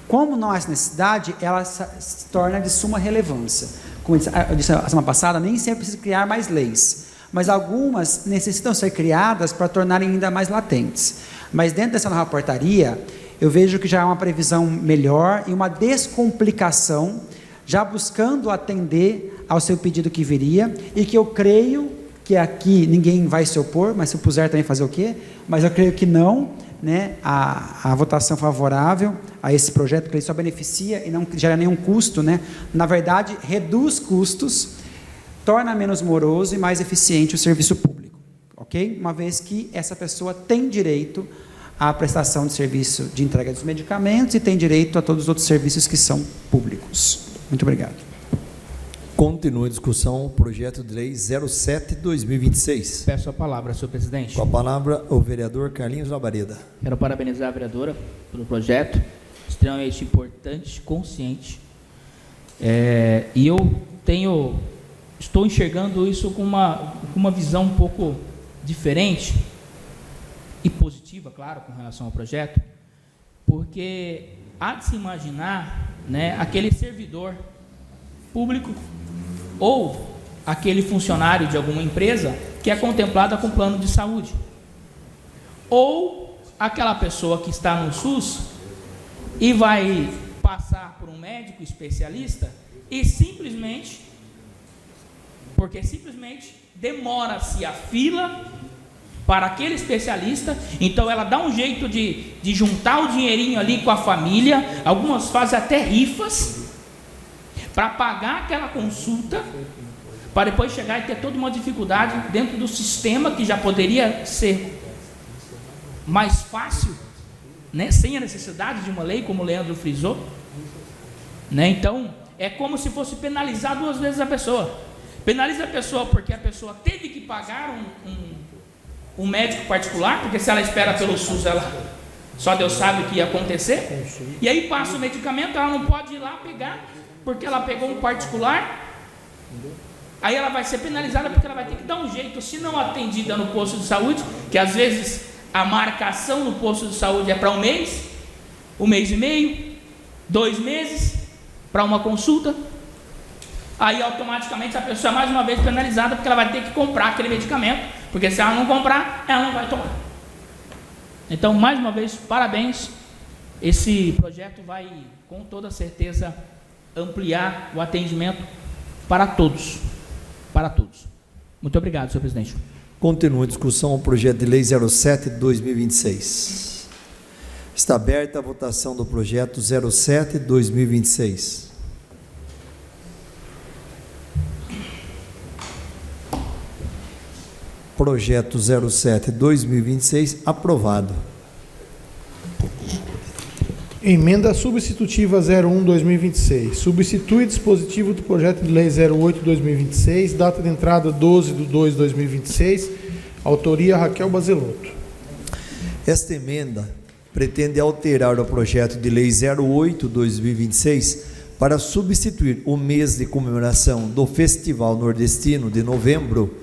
Como não há essa necessidade, ela se torna de suma relevância. Como eu disse a semana passada, nem sempre precisa criar mais leis, mas algumas necessitam ser criadas para tornarem ainda mais latentes. Mas dentro dessa nova portaria, eu vejo que já há uma previsão melhor e uma descomplicação, já buscando atender ao seu pedido que viria, e que eu creio que aqui ninguém vai se opor, mas se eu puser também fazer o quê? Mas eu creio que não, né, a votação favorável a esse projeto, porque ele só beneficia e não gera nenhum custo, né? Na verdade, reduz custos, torna menos moroso e mais eficiente o serviço público, ok? Uma vez que essa pessoa tem direito à prestação de serviço de entrega dos medicamentos e tem direito a todos os outros serviços que são públicos. Muito obrigado. Continua a discussão, projeto de lei 07/2026. Peço a palavra, senhor presidente. Com a palavra, o vereador Carlinhos Labareda. Quero parabenizar a vereadora pelo projeto, extremamente importante, consciente. E eu estou enxergando isso com uma visão um pouco diferente e positiva, claro, com relação ao projeto, porque há de se imaginar, né, aquele servidor público ou aquele funcionário de alguma empresa que é contemplada com plano de saúde, ou aquela pessoa que está no SUS e vai passar por um médico especialista e simplesmente demora-se a fila para aquele especialista, então ela dá um jeito de juntar o dinheirinho ali com a família, algumas fazem até rifas, para pagar aquela consulta, para depois chegar e ter toda uma dificuldade dentro do sistema que já poderia ser mais fácil, né, sem a necessidade de uma lei, como o Leandro frisou, né? Então, é como se fosse penalizar duas vezes a pessoa. Penaliza a pessoa porque a pessoa teve que pagar um médico particular, porque se ela espera pelo SUS, só Deus sabe o que ia acontecer. E aí passa o medicamento, ela não pode ir lá pegar, porque ela pegou um particular. Aí ela vai ser penalizada porque ela vai ter que dar um jeito, se não atendida no posto de saúde, que às vezes a marcação no posto de saúde é para um mês e meio, 2 meses, para uma consulta. Aí automaticamente a pessoa é mais uma vez penalizada, porque ela vai ter que comprar aquele medicamento, porque se ela não comprar, ela não vai tomar. Então, mais uma vez, parabéns. Esse projeto vai, com toda certeza, ampliar o atendimento para todos. Para todos. Muito obrigado, senhor presidente. Continua a discussão o projeto de lei 07 de 2026. Está aberta a votação do projeto 07 de 2026. Projeto 07 de 2026 aprovado. Emenda substitutiva 01/2026. Substitui dispositivo do projeto de lei 08/2026, data de entrada 12/2/2026, autoria Raquel Bazelotto. Esta emenda pretende alterar o projeto de lei 08/2026 para substituir o mês de comemoração do Festival Nordestino de novembro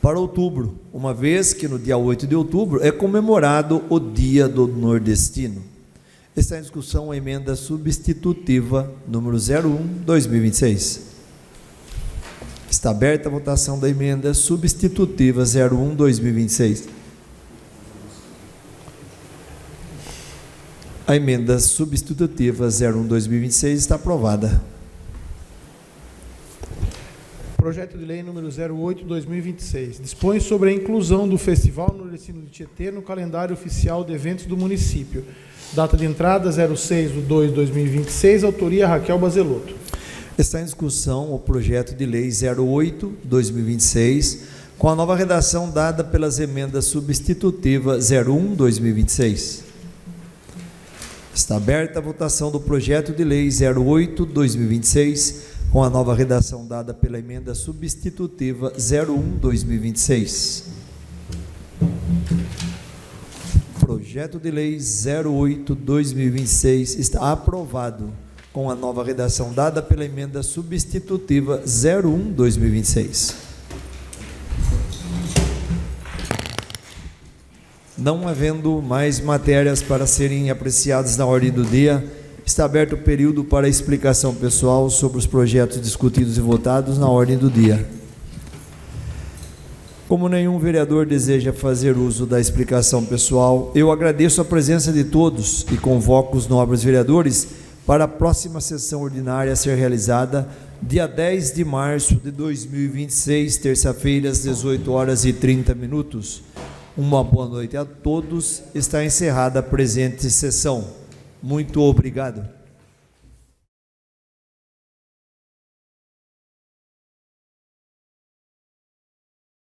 para outubro, uma vez que no dia 8 de outubro é comemorado o Dia do Nordestino. Está em discussão a emenda substitutiva número 01/2026. Está aberta a votação da emenda substitutiva 01/2026. A emenda substitutiva 01/2026 está aprovada. Projeto de lei número 08/2026. Dispõe sobre a inclusão do Festival Nordestino de Tietê no calendário oficial de eventos do município. Data de entrada 06/2/2026, autoria Raquel Bazelotto. Está em discussão o projeto de lei 08/2026, com a nova redação dada pelas emendas substitutivas 01/2026. Está aberta a votação do projeto de lei 08/2026, com a nova redação dada pela emenda substitutiva 01/2026. Projeto de lei 08/2026 está aprovado, com a nova redação dada pela emenda substitutiva 01/2026. Não havendo mais matérias para serem apreciadas na ordem do dia, está aberto o período para explicação pessoal sobre os projetos discutidos e votados na ordem do dia. Como nenhum vereador deseja fazer uso da explicação pessoal, eu agradeço a presença de todos e convoco os nobres vereadores para a próxima sessão ordinária a ser realizada dia 10 de março de 2026, terça-feira, às 18h30. Uma boa noite a todos. Está encerrada a presente sessão. Muito obrigado.